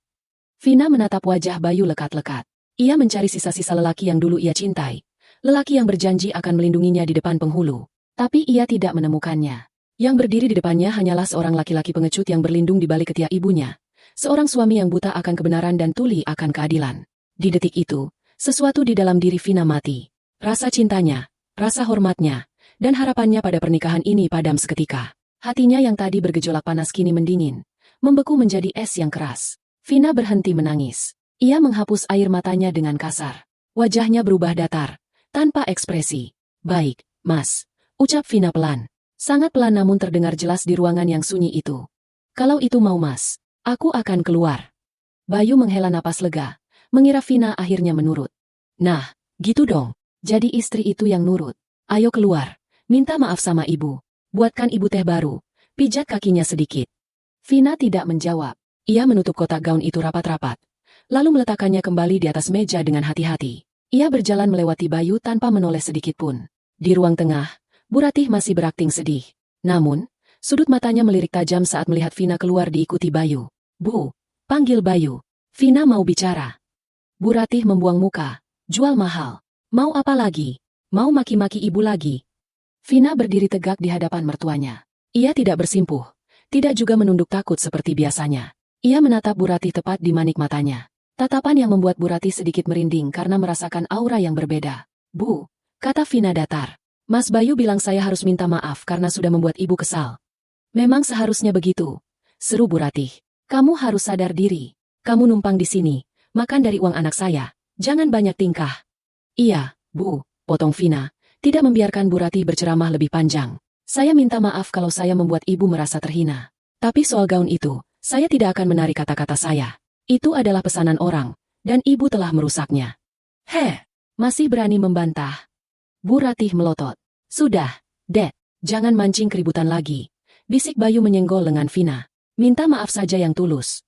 Vina menatap wajah Bayu lekat-lekat. Ia mencari sisa-sisa lelaki yang dulu ia cintai. Lelaki yang berjanji akan melindunginya di depan penghulu. Tapi ia tidak menemukannya. Yang berdiri di depannya hanyalah seorang laki-laki pengecut yang berlindung di balik ketiak ibunya. Seorang suami yang buta akan kebenaran dan tuli akan keadilan. Di detik itu, sesuatu di dalam diri Vina mati. Rasa cintanya, rasa hormatnya, dan harapannya pada pernikahan ini padam seketika. Hatinya yang tadi bergejolak panas kini mendingin. membeku menjadi es yang keras. Vina berhenti menangis. Ia menghapus air matanya dengan kasar. Wajahnya berubah datar, tanpa ekspresi. Baik, Mas, ucap Vina pelan. Sangat pelan namun terdengar jelas di ruangan yang sunyi itu. Kalau itu mau Mas, aku akan keluar. Bayu menghela napas lega, mengira Vina akhirnya menurut. Nah, gitu dong. Jadi istri itu yang nurut. Ayo keluar, minta maaf sama ibu. Buatkan ibu teh baru, pijat kakinya sedikit. Vina tidak menjawab. Ia menutup kotak gaun itu rapat-rapat, lalu meletakkannya kembali di atas meja dengan hati-hati. Ia berjalan melewati Bayu tanpa menoleh sedikit pun. Di ruang tengah, Bu Ratih masih berakting sedih. Namun, sudut matanya melirik tajam saat melihat Vina keluar diikuti Bayu. Bu, panggil Bayu. Vina mau bicara. Bu Ratih membuang muka. Jual mahal. Mau apa lagi? Mau maki-maki ibu lagi? Vina berdiri tegak di hadapan mertuanya. Ia tidak bersimpuh, tidak juga menunduk takut seperti biasanya. Ia menatap Bu Ratih tepat di manik matanya. Tatapan yang membuat Bu Ratih sedikit merinding karena merasakan aura yang berbeda. Bu, kata Vina datar. Mas Bayu bilang saya harus minta maaf karena sudah membuat ibu kesal. Memang seharusnya begitu, seru Bu Ratih. Kamu harus sadar diri. Kamu numpang di sini, makan dari uang anak saya. Jangan banyak tingkah. Iya, Bu, potong Vina, tidak membiarkan Bu Ratih berceramah lebih panjang. Saya minta maaf kalau saya membuat ibu merasa terhina. Tapi soal gaun itu, saya tidak akan menarik kata-kata saya. Itu adalah pesanan orang, dan ibu telah merusaknya. Masih berani membantah. Bu Ratih melotot. Sudah, Dad, jangan mancing keributan lagi. Bisik Bayu menyenggol lengan Vina. Minta maaf saja yang tulus.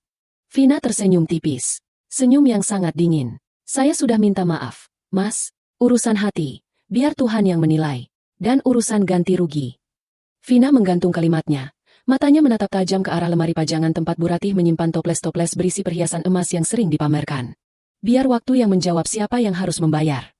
Vina tersenyum tipis. Senyum yang sangat dingin. Saya sudah minta maaf, Mas. Urusan hati, biar Tuhan yang menilai. Dan urusan ganti rugi. Vina menggantung kalimatnya. Matanya menatap tajam ke arah lemari pajangan tempat Bu Ratih menyimpan toples-toples berisi perhiasan emas yang sering dipamerkan. Biar waktu yang menjawab siapa yang harus membayar.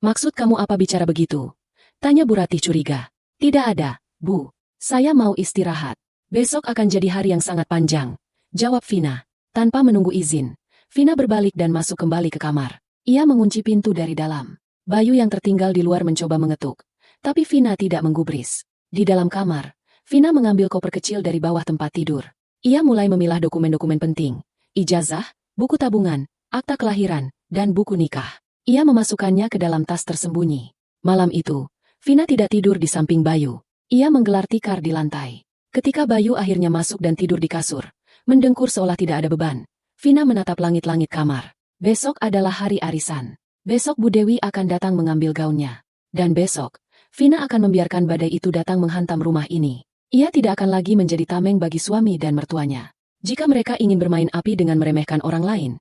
Maksud kamu apa bicara begitu? Tanya Bu Ratih curiga. Tidak ada, Bu. Saya mau istirahat. Besok akan jadi hari yang sangat panjang. Jawab Vina. Tanpa menunggu izin, Vina berbalik dan masuk kembali ke kamar. Ia mengunci pintu dari dalam. Bayu yang tertinggal di luar mencoba mengetuk. Tapi Vina tidak menggubris. Di dalam kamar, Vina mengambil koper kecil dari bawah tempat tidur. Ia mulai memilah dokumen-dokumen penting. Ijazah, buku tabungan, akta kelahiran, dan buku nikah. Ia memasukkannya ke dalam tas tersembunyi. Malam itu, Vina tidak tidur di samping Bayu. Ia menggelar tikar di lantai. Ketika Bayu akhirnya masuk dan tidur di kasur, mendengkur seolah tidak ada beban, Vina menatap langit-langit kamar. Besok adalah hari arisan. Besok Bu Dewi akan datang mengambil gaunnya. Dan besok, Vina akan membiarkan badai itu datang menghantam rumah ini. Ia tidak akan lagi menjadi tameng bagi suami dan mertuanya. Jika mereka ingin bermain api dengan meremehkan orang lain,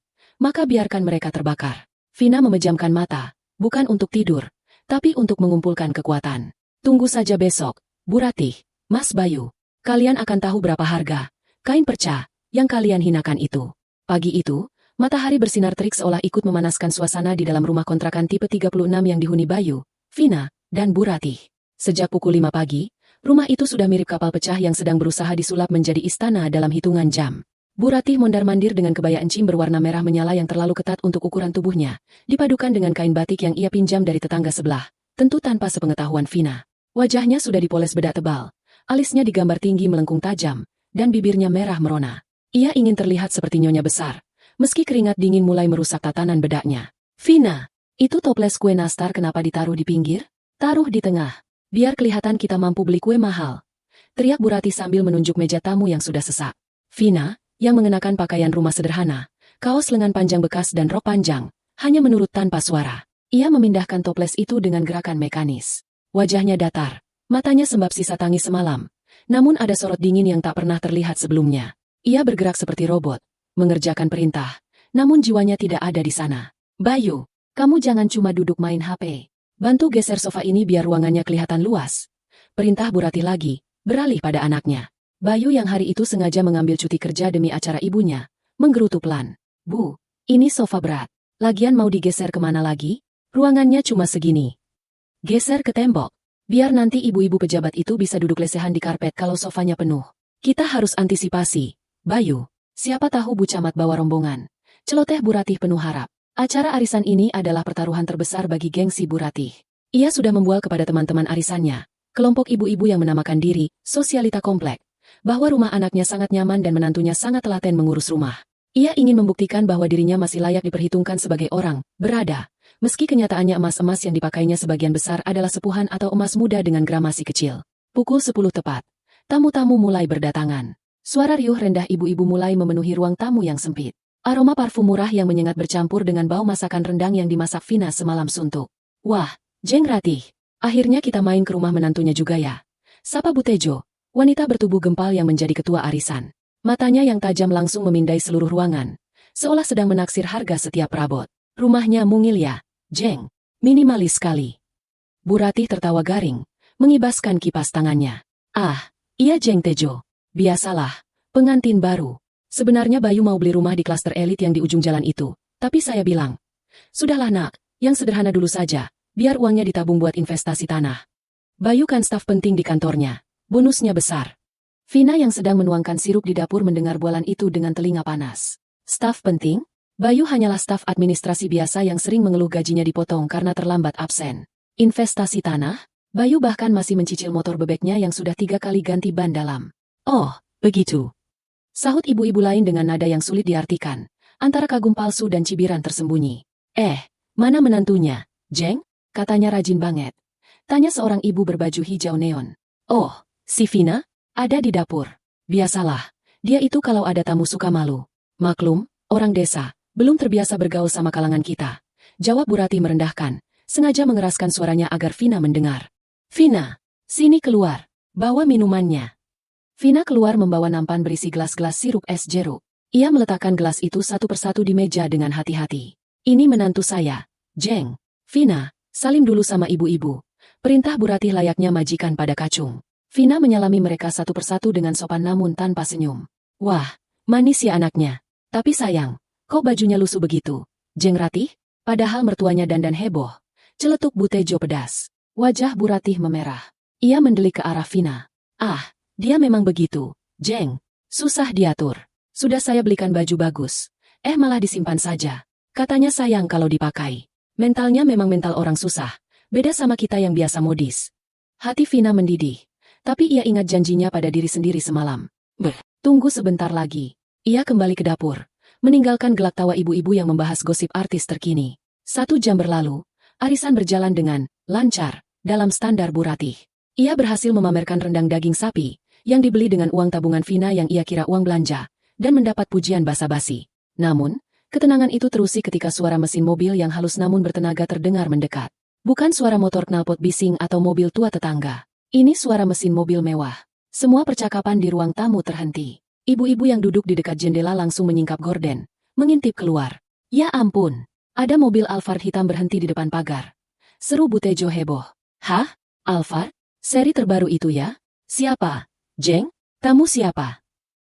maka biarkan mereka terbakar. Vina memejamkan mata, bukan untuk tidur, tapi untuk mengumpulkan kekuatan. Tunggu saja besok, Bu Ratih, Mas Bayu. Kalian akan tahu berapa harga kain perca yang kalian hinakan itu. Pagi itu, matahari bersinar terik seolah ikut memanaskan suasana di dalam rumah kontrakan tipe 36 yang dihuni Bayu, Vina, dan Bu Ratih. Sejak pukul 5 pagi, rumah itu sudah mirip kapal pecah yang sedang berusaha disulap menjadi istana dalam hitungan jam. Bu Ratih mondar-mandir dengan kebaya encim berwarna merah menyala yang terlalu ketat untuk ukuran tubuhnya, dipadukan dengan kain batik yang ia pinjam dari tetangga sebelah, tentu tanpa sepengetahuan Vina. Wajahnya sudah dipoles bedak tebal, alisnya digambar tinggi melengkung tajam, dan bibirnya merah merona. Ia ingin terlihat seperti nyonya besar, meski keringat dingin mulai merusak tatanan bedaknya. Vina, itu toples kue nastar kenapa ditaruh di pinggir? Taruh di tengah, biar kelihatan kita mampu beli kue mahal. Teriak Bu Ratih sambil menunjuk meja tamu yang sudah sesak. Vina, yang mengenakan pakaian rumah sederhana, kaos lengan panjang bekas dan rok panjang, hanya menurut tanpa suara. Ia memindahkan toples itu dengan gerakan mekanis. Wajahnya datar, matanya sembab sisa tangis semalam. Namun ada sorot dingin yang tak pernah terlihat sebelumnya. Ia bergerak seperti robot, mengerjakan perintah, namun jiwanya tidak ada di sana. Bayu, kamu jangan cuma duduk main HP. Bantu geser sofa ini biar ruangannya kelihatan luas. Perintah Bu Ratih lagi, beralih pada anaknya. Bayu yang hari itu sengaja mengambil cuti kerja demi acara ibunya, menggerutu pelan. Bu, ini sofa berat. Lagian mau digeser kemana lagi? Ruangannya cuma segini. Geser ke tembok. Biar nanti ibu-ibu pejabat itu bisa duduk lesehan di karpet kalau sofanya penuh. Kita harus antisipasi. Bayu, siapa tahu Bu Camat bawa rombongan. Celoteh Bu Ratih penuh harap. Acara arisan ini adalah pertaruhan terbesar bagi gengsi Bu Ratih. Ia sudah membual kepada teman-teman arisannya, kelompok ibu-ibu yang menamakan diri Sosialita Komplek, bahwa rumah anaknya sangat nyaman dan menantunya sangat telaten mengurus rumah. Ia ingin membuktikan bahwa dirinya masih layak diperhitungkan sebagai orang berada, meski kenyataannya emas-emas yang dipakainya sebagian besar adalah sepuhan atau emas muda dengan gramasi kecil. Pukul 10 tepat. Tamu-tamu mulai berdatangan. Suara riuh rendah ibu-ibu mulai memenuhi ruang tamu yang sempit. Aroma parfum murah yang menyengat bercampur dengan bau masakan rendang yang dimasak Vina semalam suntuk. Wah, Jeng Ratih. Akhirnya kita main ke rumah menantunya juga ya. Sapa Bu Tejo, wanita bertubuh gempal yang menjadi ketua arisan. Matanya yang tajam langsung memindai seluruh ruangan, seolah sedang menaksir harga setiap perabot. Rumahnya mungil ya, Jeng. Minimalis sekali. Bu Ratih tertawa garing, mengibaskan kipas tangannya. Ah, iya Jeng Tejo. Biasalah, pengantin baru. Sebenarnya Bayu mau beli rumah di klaster elit yang di ujung jalan itu, tapi saya bilang, sudahlah nak, yang sederhana dulu saja, biar uangnya ditabung buat investasi tanah. Bayu kan staf penting di kantornya, bonusnya besar. Vina yang sedang menuangkan sirup di dapur mendengar bualan itu dengan telinga panas. Staf penting? Bayu hanyalah staf administrasi biasa yang sering mengeluh gajinya dipotong karena terlambat absen. Investasi tanah? Bayu bahkan masih mencicil motor bebeknya yang sudah 3 kali ganti ban dalam. Oh, begitu. Sahut ibu-ibu lain dengan nada yang sulit diartikan, antara kagum palsu dan cibiran tersembunyi. Mana menantunya, Jeng? Katanya rajin banget. Tanya seorang ibu berbaju hijau neon. Oh, si Vina? Ada di dapur. Biasalah, dia itu kalau ada tamu suka malu. Maklum, orang desa, belum terbiasa bergaul sama kalangan kita. Jawab Bu Ratih merendahkan, sengaja mengeraskan suaranya agar Vina mendengar. Vina, sini keluar, bawa minumannya. Vina keluar membawa nampan berisi gelas-gelas sirup es jeruk. Ia meletakkan gelas itu satu persatu di meja dengan hati-hati. Ini menantu saya, Jeng. Vina, salim dulu sama ibu-ibu. Perintah Bu Ratih layaknya majikan pada kacung. Vina menyalami mereka satu persatu dengan sopan namun tanpa senyum. Wah, manis ya anaknya. Tapi sayang, kok bajunya lusuh begitu, Jeng Ratih? Padahal mertuanya dandan heboh. Celetuk Bu Tejo pedas. Wajah Bu Ratih memerah. Ia mendelik ke arah Vina. Ah, dia memang begitu, Jeng. Susah diatur. Sudah saya belikan baju bagus. Malah disimpan saja. Katanya sayang kalau dipakai. Mentalnya memang mental orang susah. Beda sama kita yang biasa modis. Hati Vina mendidih. Tapi ia ingat janjinya pada diri sendiri semalam. Tunggu sebentar lagi. Ia kembali ke dapur. Meninggalkan gelak tawa ibu-ibu yang membahas gosip artis terkini. 1 jam berlalu. Arisan berjalan dengan lancar dalam standar Bu Ratih. Ia berhasil memamerkan rendang daging sapi yang dibeli dengan uang tabungan Vina yang ia kira uang belanja, dan mendapat pujian basa-basi. Namun, ketenangan itu terusik ketika suara mesin mobil yang halus namun bertenaga terdengar mendekat. Bukan suara motor knalpot bising atau mobil tua tetangga. Ini suara mesin mobil mewah. Semua percakapan di ruang tamu terhenti. Ibu-ibu yang duduk di dekat jendela langsung menyingkap gorden, mengintip keluar. Ya ampun, ada mobil Alphard hitam berhenti di depan pagar. Seru Bu Tejo heboh. Hah? Alphard? Seri terbaru itu ya? Siapa? Jeng, kamu siapa?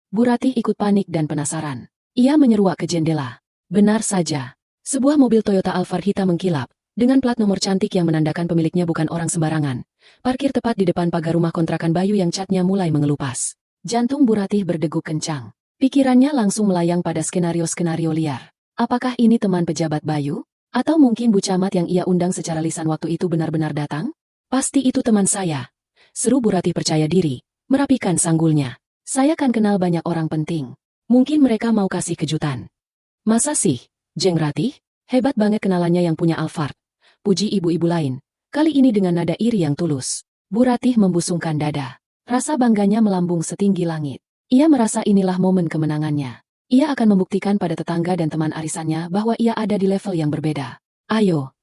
Bu Ratih ikut panik dan penasaran. Ia menyeruak ke jendela. Benar saja. Sebuah mobil Toyota Alphard hitam mengkilap, dengan plat nomor cantik yang menandakan pemiliknya bukan orang sembarangan. Parkir tepat di depan pagar rumah kontrakan Bayu yang catnya mulai mengelupas. Jantung Bu Ratih berdegup kencang. Pikirannya langsung melayang pada skenario-skenario liar. Apakah ini teman pejabat Bayu? Atau mungkin Bu Camat yang ia undang secara lisan waktu itu benar-benar datang? Pasti itu teman saya. Seru Bu Ratih percaya diri. Merapikan sanggulnya. Saya kan kenal banyak orang penting. Mungkin mereka mau kasih kejutan. Masa sih, Jeng Ratih? Hebat banget kenalannya yang punya Alphard. Puji ibu-ibu lain. Kali ini dengan nada iri yang tulus. Bu Ratih membusungkan dada. Rasa bangganya melambung setinggi langit. Ia merasa inilah momen kemenangannya. Ia akan membuktikan pada tetangga dan teman arisannya bahwa ia ada di level yang berbeda. Ayo,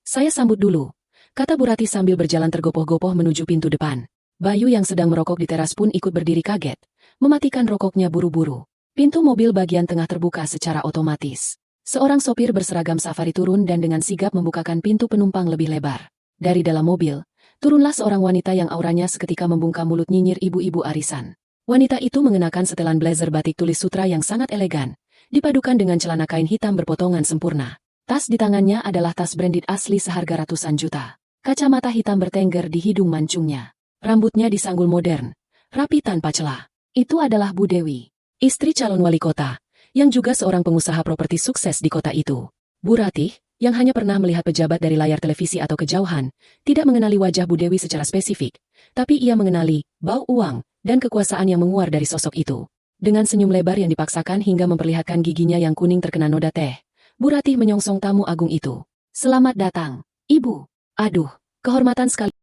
saya sambut dulu. Kata Bu Ratih sambil berjalan tergopoh-gopoh menuju pintu depan. Bayu yang sedang merokok di teras pun ikut berdiri kaget, mematikan rokoknya buru-buru. Pintu mobil bagian tengah terbuka secara otomatis. Seorang sopir berseragam safari turun dan dengan sigap membukakan pintu penumpang lebih lebar. Dari dalam mobil, turunlah seorang wanita yang auranya seketika membungkam mulut nyinyir ibu-ibu arisan. Wanita itu mengenakan setelan blazer batik tulis sutra yang sangat elegan, dipadukan dengan celana kain hitam berpotongan sempurna. Tas di tangannya adalah tas branded asli seharga ratusan juta. Kacamata hitam bertengger di hidung mancungnya. Rambutnya disanggul modern, rapi tanpa celah. Itu adalah Bu Dewi, istri calon wali kota, yang juga seorang pengusaha properti sukses di kota itu. Bu Ratih, yang hanya pernah melihat pejabat dari layar televisi atau kejauhan, tidak mengenali wajah Bu Dewi secara spesifik, tapi ia mengenali bau uang dan kekuasaan yang menguar dari sosok itu. Dengan senyum lebar yang dipaksakan hingga memperlihatkan giginya yang kuning terkena noda teh, Bu Ratih menyongsong tamu agung itu. Selamat datang, Ibu. Aduh, kehormatan sekali.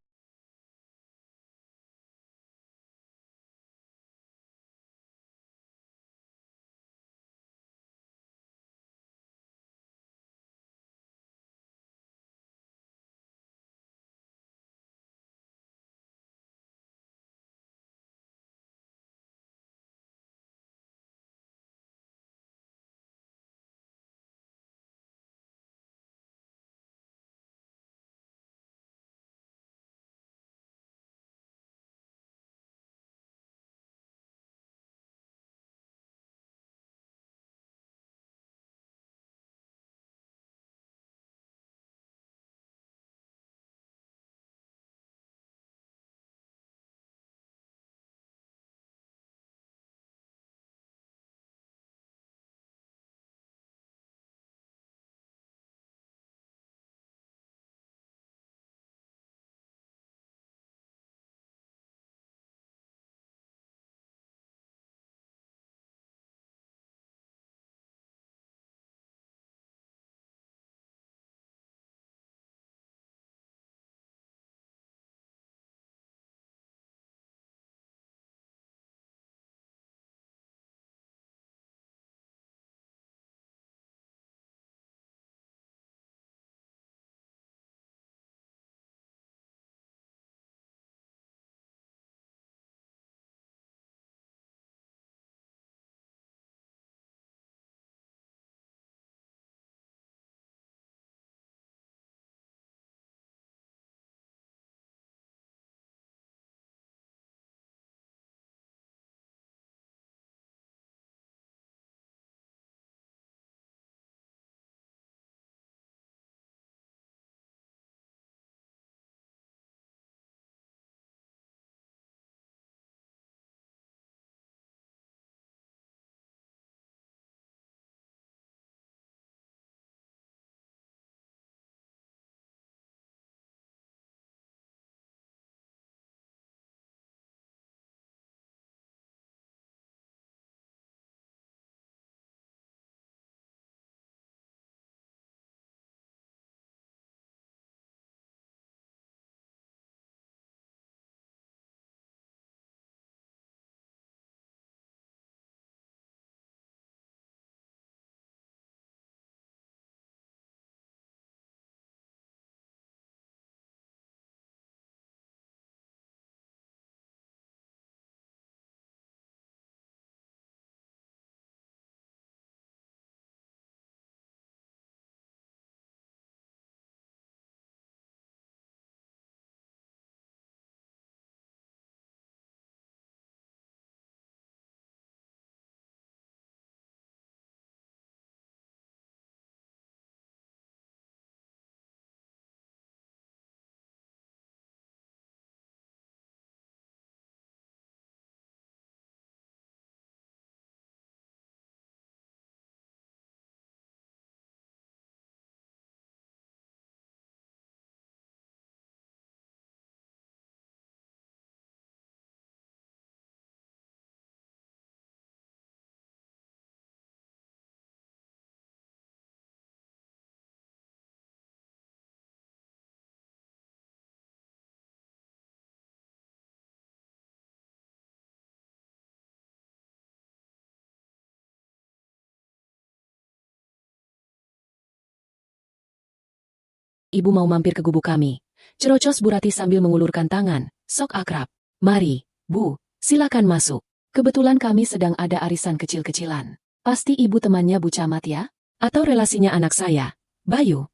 Ibu mau mampir ke gubuk kami. Cerocos Bu Ratih sambil mengulurkan tangan. Sok akrab. Mari, Bu, silakan masuk. Kebetulan kami sedang ada arisan kecil-kecilan. Pasti ibu temannya Bu Camat ya? Atau relasinya anak saya, Bayu?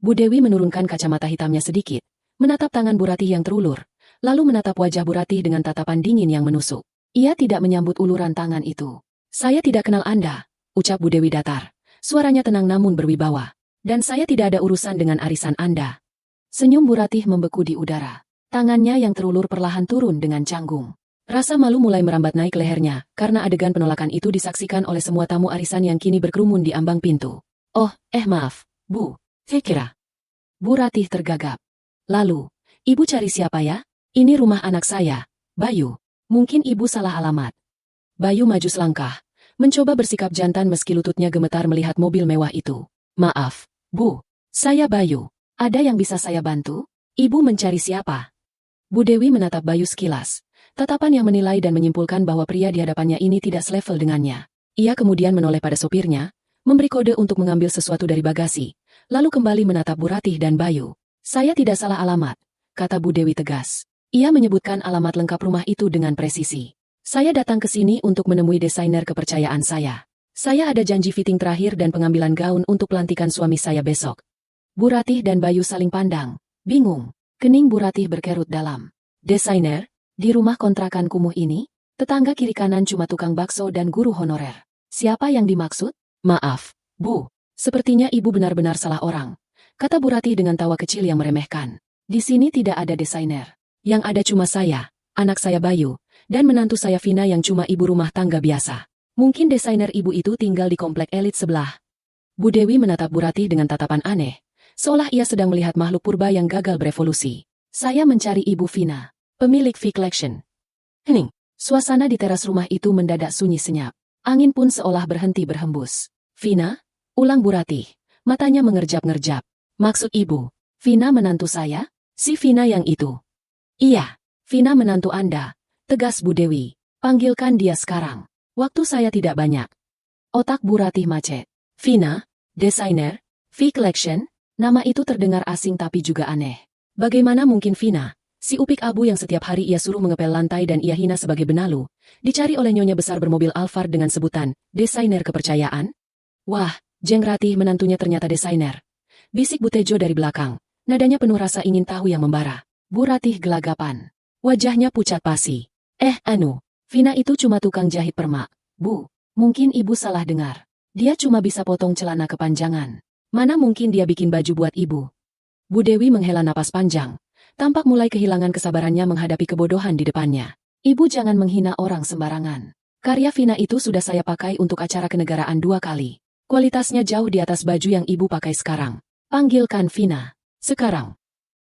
Bu Dewi menurunkan kacamata hitamnya sedikit, menatap tangan Bu Ratih yang terulur, lalu menatap wajah Bu Ratih dengan tatapan dingin yang menusuk. Ia tidak menyambut uluran tangan itu. Saya tidak kenal Anda, ucap Bu Dewi datar. Suaranya tenang namun berwibawa. Dan saya tidak ada urusan dengan arisan Anda. Senyum Bu Ratih membeku di udara. Tangannya yang terulur perlahan turun dengan canggung. Rasa malu mulai merambat naik lehernya, karena adegan penolakan itu disaksikan oleh semua tamu arisan yang kini berkerumun di ambang pintu. Oh, maaf, Bu. Kira. Bu Ratih tergagap. Lalu, ibu cari siapa ya? Ini rumah anak saya, Bayu. Mungkin ibu salah alamat. Bayu maju selangkah, mencoba bersikap jantan meski lututnya gemetar melihat mobil mewah itu. Maaf, Bu. Saya Bayu. Ada yang bisa saya bantu? Ibu mencari siapa? Bu Dewi menatap Bayu sekilas. Tatapan yang menilai dan menyimpulkan bahwa pria di hadapannya ini tidak selevel dengannya. Ia kemudian menoleh pada sopirnya, memberi kode untuk mengambil sesuatu dari bagasi, lalu kembali menatap Bu Ratih dan Bayu. Saya tidak salah alamat, kata Bu Dewi tegas. Ia menyebutkan alamat lengkap rumah itu dengan presisi. Saya datang ke sini untuk menemui desainer kepercayaan saya. Saya ada janji fitting terakhir dan pengambilan gaun untuk pelantikan suami saya besok. Bu Ratih dan Bayu saling pandang, bingung. Kening Bu Ratih berkerut dalam. Desainer? Di rumah kontrakan kumuh ini? Tetangga kiri kanan cuma tukang bakso dan guru honorer. Siapa yang dimaksud? Maaf, Bu. Sepertinya ibu benar-benar salah orang, kata Bu Ratih dengan tawa kecil yang meremehkan. Di sini tidak ada desainer. Yang ada cuma saya, anak saya Bayu, dan menantu saya Vina yang cuma ibu rumah tangga biasa. Mungkin desainer ibu itu tinggal di komplek elit sebelah. Bu Dewi menatap Bu Ratih dengan tatapan aneh, seolah ia sedang melihat makhluk purba yang gagal berevolusi. Saya mencari ibu Vina, pemilik V Collection. Hening. Suasana di teras rumah itu mendadak sunyi senyap. Angin pun seolah berhenti berhembus. Vina? Ulang Bu Ratih. Matanya mengerjap-ngerjap. Maksud ibu, Vina menantu saya? Si Vina yang itu? Iya, Vina menantu Anda, tegas Bu Dewi. Panggilkan dia sekarang. Waktu saya tidak banyak. Otak Bu Ratih macet. Vina? Desainer? V Collection? Nama itu terdengar asing tapi juga aneh. Bagaimana mungkin Vina, si upik abu yang setiap hari ia suruh mengepel lantai dan ia hina sebagai benalu, dicari oleh nyonya besar bermobil Alphard dengan sebutan desainer kepercayaan? Wah, Jeng Ratih menantunya ternyata desainer. Bisik Bu Tejo dari belakang, nadanya penuh rasa ingin tahu yang membara. Bu Ratih gelagapan. Wajahnya pucat pasi. Vina itu cuma tukang jahit permak. Bu, mungkin ibu salah dengar. Dia cuma bisa potong celana kepanjangan. Mana mungkin dia bikin baju buat ibu? Bu Dewi menghela napas panjang, tampak mulai kehilangan kesabarannya menghadapi kebodohan di depannya. Ibu jangan menghina orang sembarangan. Karya Vina itu sudah saya pakai untuk acara kenegaraan 2 kali. Kualitasnya jauh di atas baju yang ibu pakai sekarang. Panggilkan Vina. Sekarang.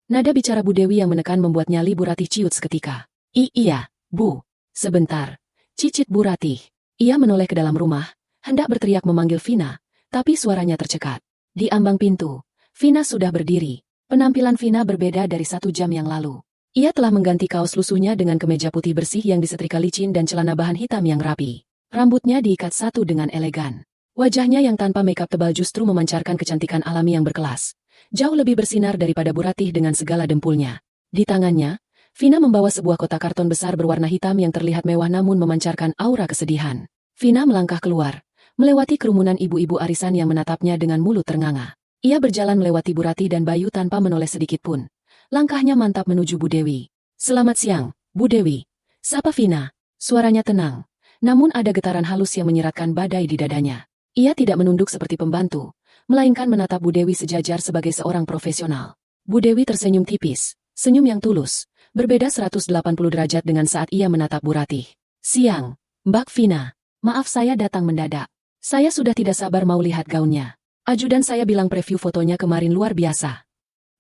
Nada bicara Bu Dewi yang menekan membuat nyali Bu Ratih ciut seketika. Iya, Bu. Sebentar. Cicit Bu Ratih. Ia menoleh ke dalam rumah, hendak berteriak memanggil Vina, tapi suaranya tercekat. Di ambang pintu, Vina sudah berdiri. Penampilan Vina berbeda dari 1 jam yang lalu. Ia telah mengganti kaos lusuhnya dengan kemeja putih bersih yang disetrika licin dan celana bahan hitam yang rapi. Rambutnya diikat satu dengan elegan. Wajahnya yang tanpa makeup tebal justru memancarkan kecantikan alami yang berkelas. Jauh lebih bersinar daripada Bu Ratih dengan segala dempulnya. Di tangannya, Vina membawa sebuah kotak karton besar berwarna hitam yang terlihat mewah namun memancarkan aura kesedihan. Vina melangkah keluar, melewati kerumunan ibu-ibu arisan yang menatapnya dengan mulut ternganga. Ia berjalan melewati Bu Ratih dan Bayu tanpa menoleh sedikit pun. Langkahnya mantap menuju Bu Dewi. Selamat siang, Bu Dewi. Sapa Vina. Suaranya tenang, namun ada getaran halus yang menyeratkan badai di dadanya. Ia tidak menunduk seperti pembantu, melainkan menatap Bu Dewi sejajar sebagai seorang profesional. Bu Dewi tersenyum tipis, senyum yang tulus, berbeda 180 derajat dengan saat ia menatap Bu Ratih. Siang, Mbak Vina. Maaf saya datang mendadak. Saya sudah tidak sabar mau lihat gaunnya. Ajudan saya bilang preview fotonya kemarin luar biasa.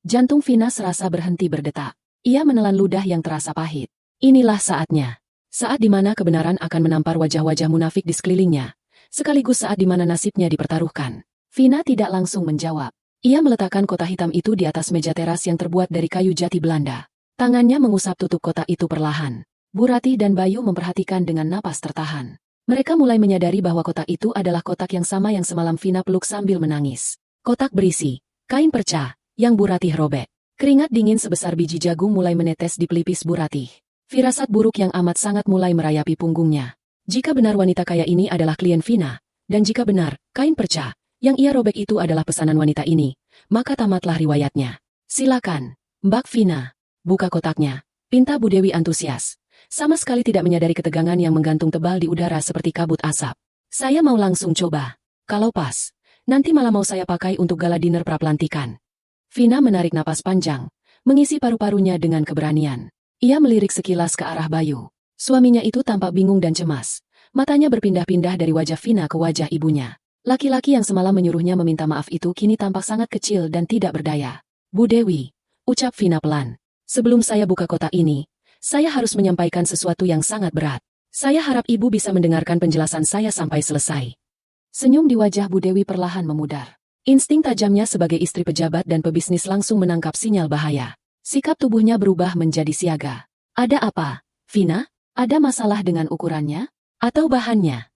Jantung Vina serasa berhenti berdetak. Ia menelan ludah yang terasa pahit. Inilah saatnya. Saat di mana kebenaran akan menampar wajah-wajah munafik di sekelilingnya. Sekaligus saat di mana nasibnya dipertaruhkan. Vina tidak langsung menjawab. Ia meletakkan kotak hitam itu di atas meja teras yang terbuat dari kayu jati Belanda. Tangannya mengusap tutup kotak itu perlahan. Bu Ratih dan Bayu memperhatikan dengan napas tertahan. Mereka mulai menyadari bahwa kotak itu adalah kotak yang sama yang semalam Vina peluk sambil menangis. Kotak berisi kain perca yang Bu Ratih robek. Keringat dingin sebesar biji jagung mulai menetes di pelipis Bu Ratih. Firasat buruk yang amat sangat mulai merayapi punggungnya. Jika benar wanita kaya ini adalah klien Vina, dan jika benar kain perca yang ia robek itu adalah pesanan wanita ini, maka tamatlah riwayatnya. Silakan, Mbak Vina, buka kotaknya, pinta Bu Dewi antusias. Sama sekali tidak menyadari ketegangan yang menggantung tebal di udara seperti kabut asap. Saya mau langsung coba. Kalau pas, nanti malah mau saya pakai untuk gala dinner prapelantikan. Vina menarik napas panjang, mengisi paru-parunya dengan keberanian. Ia melirik sekilas ke arah Bayu. Suaminya itu tampak bingung dan cemas. Matanya berpindah-pindah dari wajah Vina ke wajah ibunya. Laki-laki yang semalam menyuruhnya meminta maaf itu kini tampak sangat kecil dan tidak berdaya. Bu Dewi, ucap Vina pelan. Sebelum saya buka kotak ini, saya harus menyampaikan sesuatu yang sangat berat. Saya harap ibu bisa mendengarkan penjelasan saya sampai selesai. Senyum di wajah Bu Dewi perlahan memudar. Insting tajamnya sebagai istri pejabat dan pebisnis langsung menangkap sinyal bahaya. Sikap tubuhnya berubah menjadi siaga. Ada apa, Vina? Ada masalah dengan ukurannya? Atau bahannya?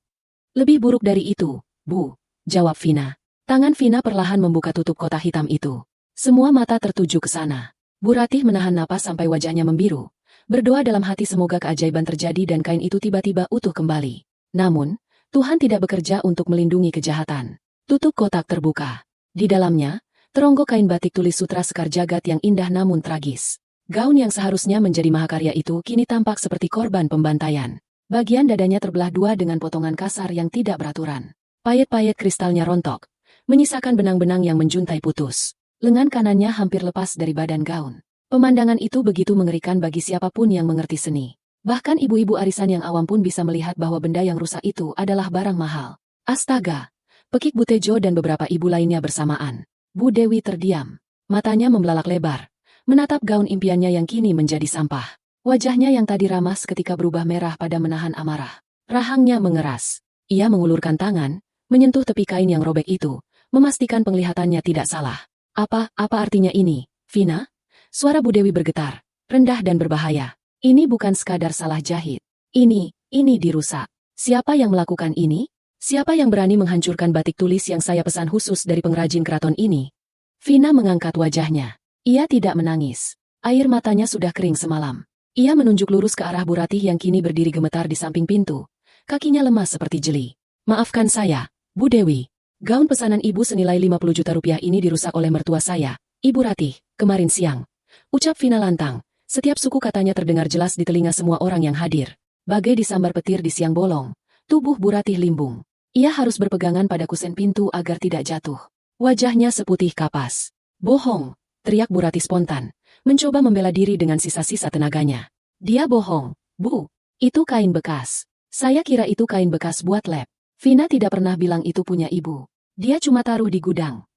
Lebih buruk dari itu, Bu, jawab Vina. Tangan Vina perlahan membuka tutup kotak hitam itu. Semua mata tertuju ke sana. Bu Ratih menahan napas sampai wajahnya membiru. Berdoa dalam hati semoga keajaiban terjadi dan kain itu tiba-tiba utuh kembali. Namun, Tuhan tidak bekerja untuk melindungi kejahatan. Tutup kotak terbuka. Di dalamnya, teronggok kain batik tulis sutra Sekar Jagat yang indah namun tragis. Gaun yang seharusnya menjadi mahakarya itu kini tampak seperti korban pembantaian. Bagian dadanya terbelah dua dengan potongan kasar yang tidak beraturan. Payet-payet kristalnya rontok, menyisakan benang-benang yang menjuntai putus. Lengan kanannya hampir lepas dari badan gaun. Pemandangan itu begitu mengerikan bagi siapapun yang mengerti seni. Bahkan ibu-ibu arisan yang awam pun bisa melihat bahwa benda yang rusak itu adalah barang mahal. Astaga! Pekik Bu Tejo dan beberapa ibu lainnya bersamaan. Bu Dewi terdiam. Matanya membelalak lebar, menatap gaun impiannya yang kini menjadi sampah. Wajahnya yang tadi ramah seketika berubah merah pada menahan amarah. Rahangnya mengeras. Ia mengulurkan tangan, menyentuh tepi kain yang robek itu, memastikan penglihatannya tidak salah. Apa artinya ini, Vina? Suara Bu Dewi bergetar, rendah dan berbahaya. Ini bukan sekadar salah jahit. Ini dirusak. Siapa yang melakukan ini? Siapa yang berani menghancurkan batik tulis yang saya pesan khusus dari pengrajin keraton ini? Vina mengangkat wajahnya. Ia tidak menangis. Air matanya sudah kering semalam. Ia menunjuk lurus ke arah Bu Ratih yang kini berdiri gemetar di samping pintu. Kakinya lemas seperti jeli. Maafkan saya, Bu Dewi. Gaun pesanan ibu senilai 50 juta rupiah ini dirusak oleh mertua saya, Ibu Ratih, kemarin siang. Ucap Vina lantang. Setiap suku katanya terdengar jelas di telinga semua orang yang hadir. Bagai disambar petir di siang bolong. Tubuh Bu Ratih limbung. Ia harus berpegangan pada kusen pintu agar tidak jatuh. Wajahnya seputih kapas. Bohong, teriak Bu Ratih spontan, mencoba membela diri dengan sisa-sisa tenaganya. Dia bohong, Bu. Itu kain bekas. Saya kira itu kain bekas buat lab. Vina tidak pernah bilang itu punya ibu. Dia cuma taruh di gudang.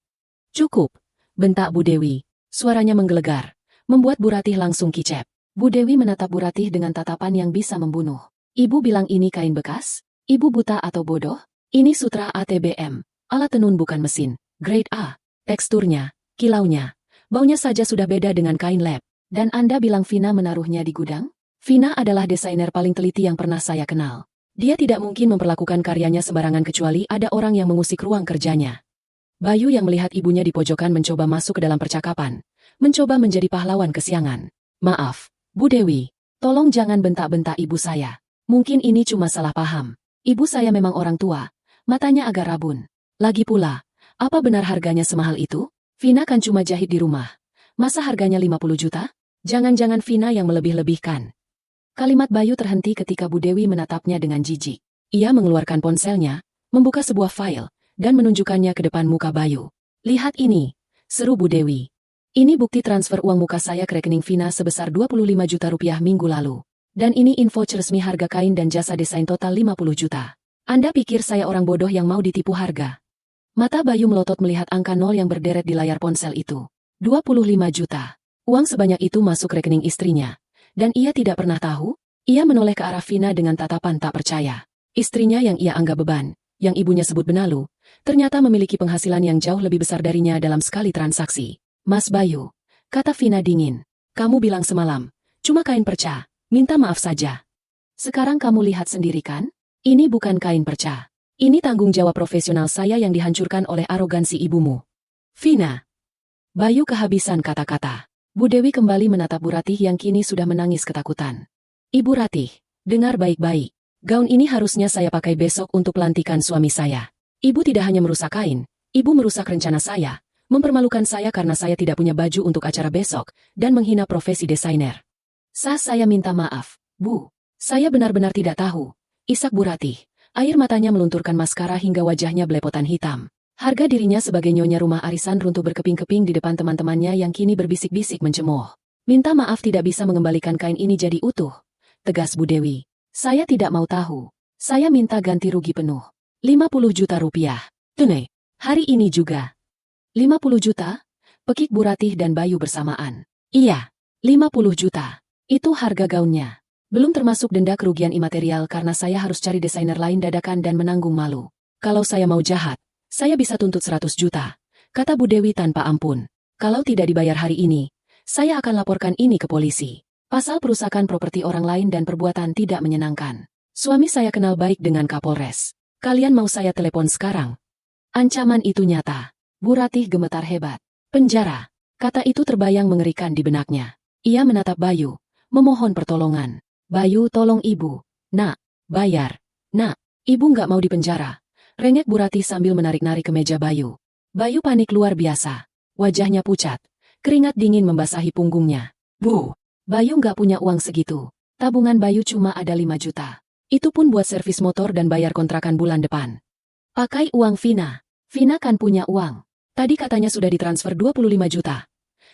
Cukup, bentak Bu Dewi. Suaranya menggelegar, membuat Bu Ratih langsung kicep. Bu Dewi menatap Bu Ratih dengan tatapan yang bisa membunuh. Ibu bilang ini kain bekas? Ibu buta atau bodoh? Ini sutra ATBM, alat tenun bukan mesin, grade A. Teksturnya, kilaunya, baunya saja sudah beda dengan kain lab. Dan Anda bilang Vina menaruhnya di gudang? Vina adalah desainer paling teliti yang pernah saya kenal. Dia tidak mungkin memperlakukan karyanya sembarangan kecuali ada orang yang mengusik ruang kerjanya. Bayu yang melihat ibunya di pojokan mencoba masuk ke dalam percakapan, mencoba menjadi pahlawan kesiangan. Maaf, Bu Dewi, tolong jangan bentak-bentak ibu saya. Mungkin ini cuma salah paham. Ibu saya memang orang tua. Matanya agak rabun. Lagi pula, apa benar harganya semahal itu? Vina kan cuma jahit di rumah. Masa harganya 50 juta? Jangan-jangan Vina yang melebih-lebihkan. Kalimat Bayu terhenti ketika Bu Dewi menatapnya dengan jijik. Ia mengeluarkan ponselnya, membuka sebuah file, dan menunjukkannya ke depan muka Bayu. Lihat ini, seru Bu Dewi. Ini bukti transfer uang muka saya ke rekening Vina sebesar 25 juta rupiah minggu lalu. Dan ini info resmi harga kain dan jasa desain total 50 juta. Anda pikir saya orang bodoh yang mau ditipu harga? Mata Bayu melotot melihat angka 0 yang berderet di layar ponsel itu. 25 juta. Uang sebanyak itu masuk rekening istrinya. Dan ia tidak pernah tahu? Ia menoleh ke arah Vina dengan tatapan tak percaya. Istrinya yang ia anggap beban, yang ibunya sebut benalu, ternyata memiliki penghasilan yang jauh lebih besar darinya dalam sekali transaksi. Mas Bayu, kata Vina dingin. Kamu bilang semalam, cuma kain perca, minta maaf saja. Sekarang kamu lihat sendiri kan? Ini bukan kain perca. Ini tanggung jawab profesional saya yang dihancurkan oleh arogansi ibumu. Vina. Bayu kehabisan kata-kata. Bu Dewi kembali menatap Bu Ratih yang kini sudah menangis ketakutan. Ibu Ratih, dengar baik-baik. Gaun ini harusnya saya pakai besok untuk pelantikan suami saya. Ibu tidak hanya merusak kain, ibu merusak rencana saya, mempermalukan saya karena saya tidak punya baju untuk acara besok, dan menghina profesi desainer. Saya minta maaf, Bu. Saya benar-benar tidak tahu. Isak Bu Ratih. Air matanya melunturkan maskara hingga wajahnya belepotan hitam. Harga dirinya sebagai nyonya rumah arisan runtuh berkeping-keping di depan teman-temannya yang kini berbisik-bisik mencemooh. Minta maaf tidak bisa mengembalikan kain ini jadi utuh. Tegas Bu Dewi. Saya tidak mau tahu. Saya minta ganti rugi penuh. 50 juta rupiah. Tunai. Hari ini juga. 50 juta? Pekik Bu Ratih dan Bayu bersamaan. Iya, 50 juta. Itu harga gaunnya. Belum termasuk denda kerugian imaterial karena saya harus cari desainer lain dadakan dan menanggung malu. Kalau saya mau jahat, saya bisa tuntut 100 juta. Kata Bu Dewi tanpa ampun. Kalau tidak dibayar hari ini, saya akan laporkan ini ke polisi. Pasal perusakan properti orang lain dan perbuatan tidak menyenangkan. Suami saya kenal baik dengan Kapolres. Kalian mau saya telepon sekarang? Ancaman itu nyata. Bu Ratih gemetar hebat. Penjara. Kata itu terbayang mengerikan di benaknya. Ia menatap Bayu, memohon pertolongan. Bayu, tolong ibu. Nak, bayar. Nak, ibu nggak mau dipenjara. Rengek Bu Ratih sambil menarik-narik ke meja Bayu. Bayu panik luar biasa. Wajahnya pucat. Keringat dingin membasahi punggungnya. Bu, Bayu nggak punya uang segitu. Tabungan Bayu cuma ada 5 juta. Itu pun buat servis motor dan bayar kontrakan bulan depan. Pakai uang Vina. Vina kan punya uang. Tadi katanya sudah ditransfer 25 juta.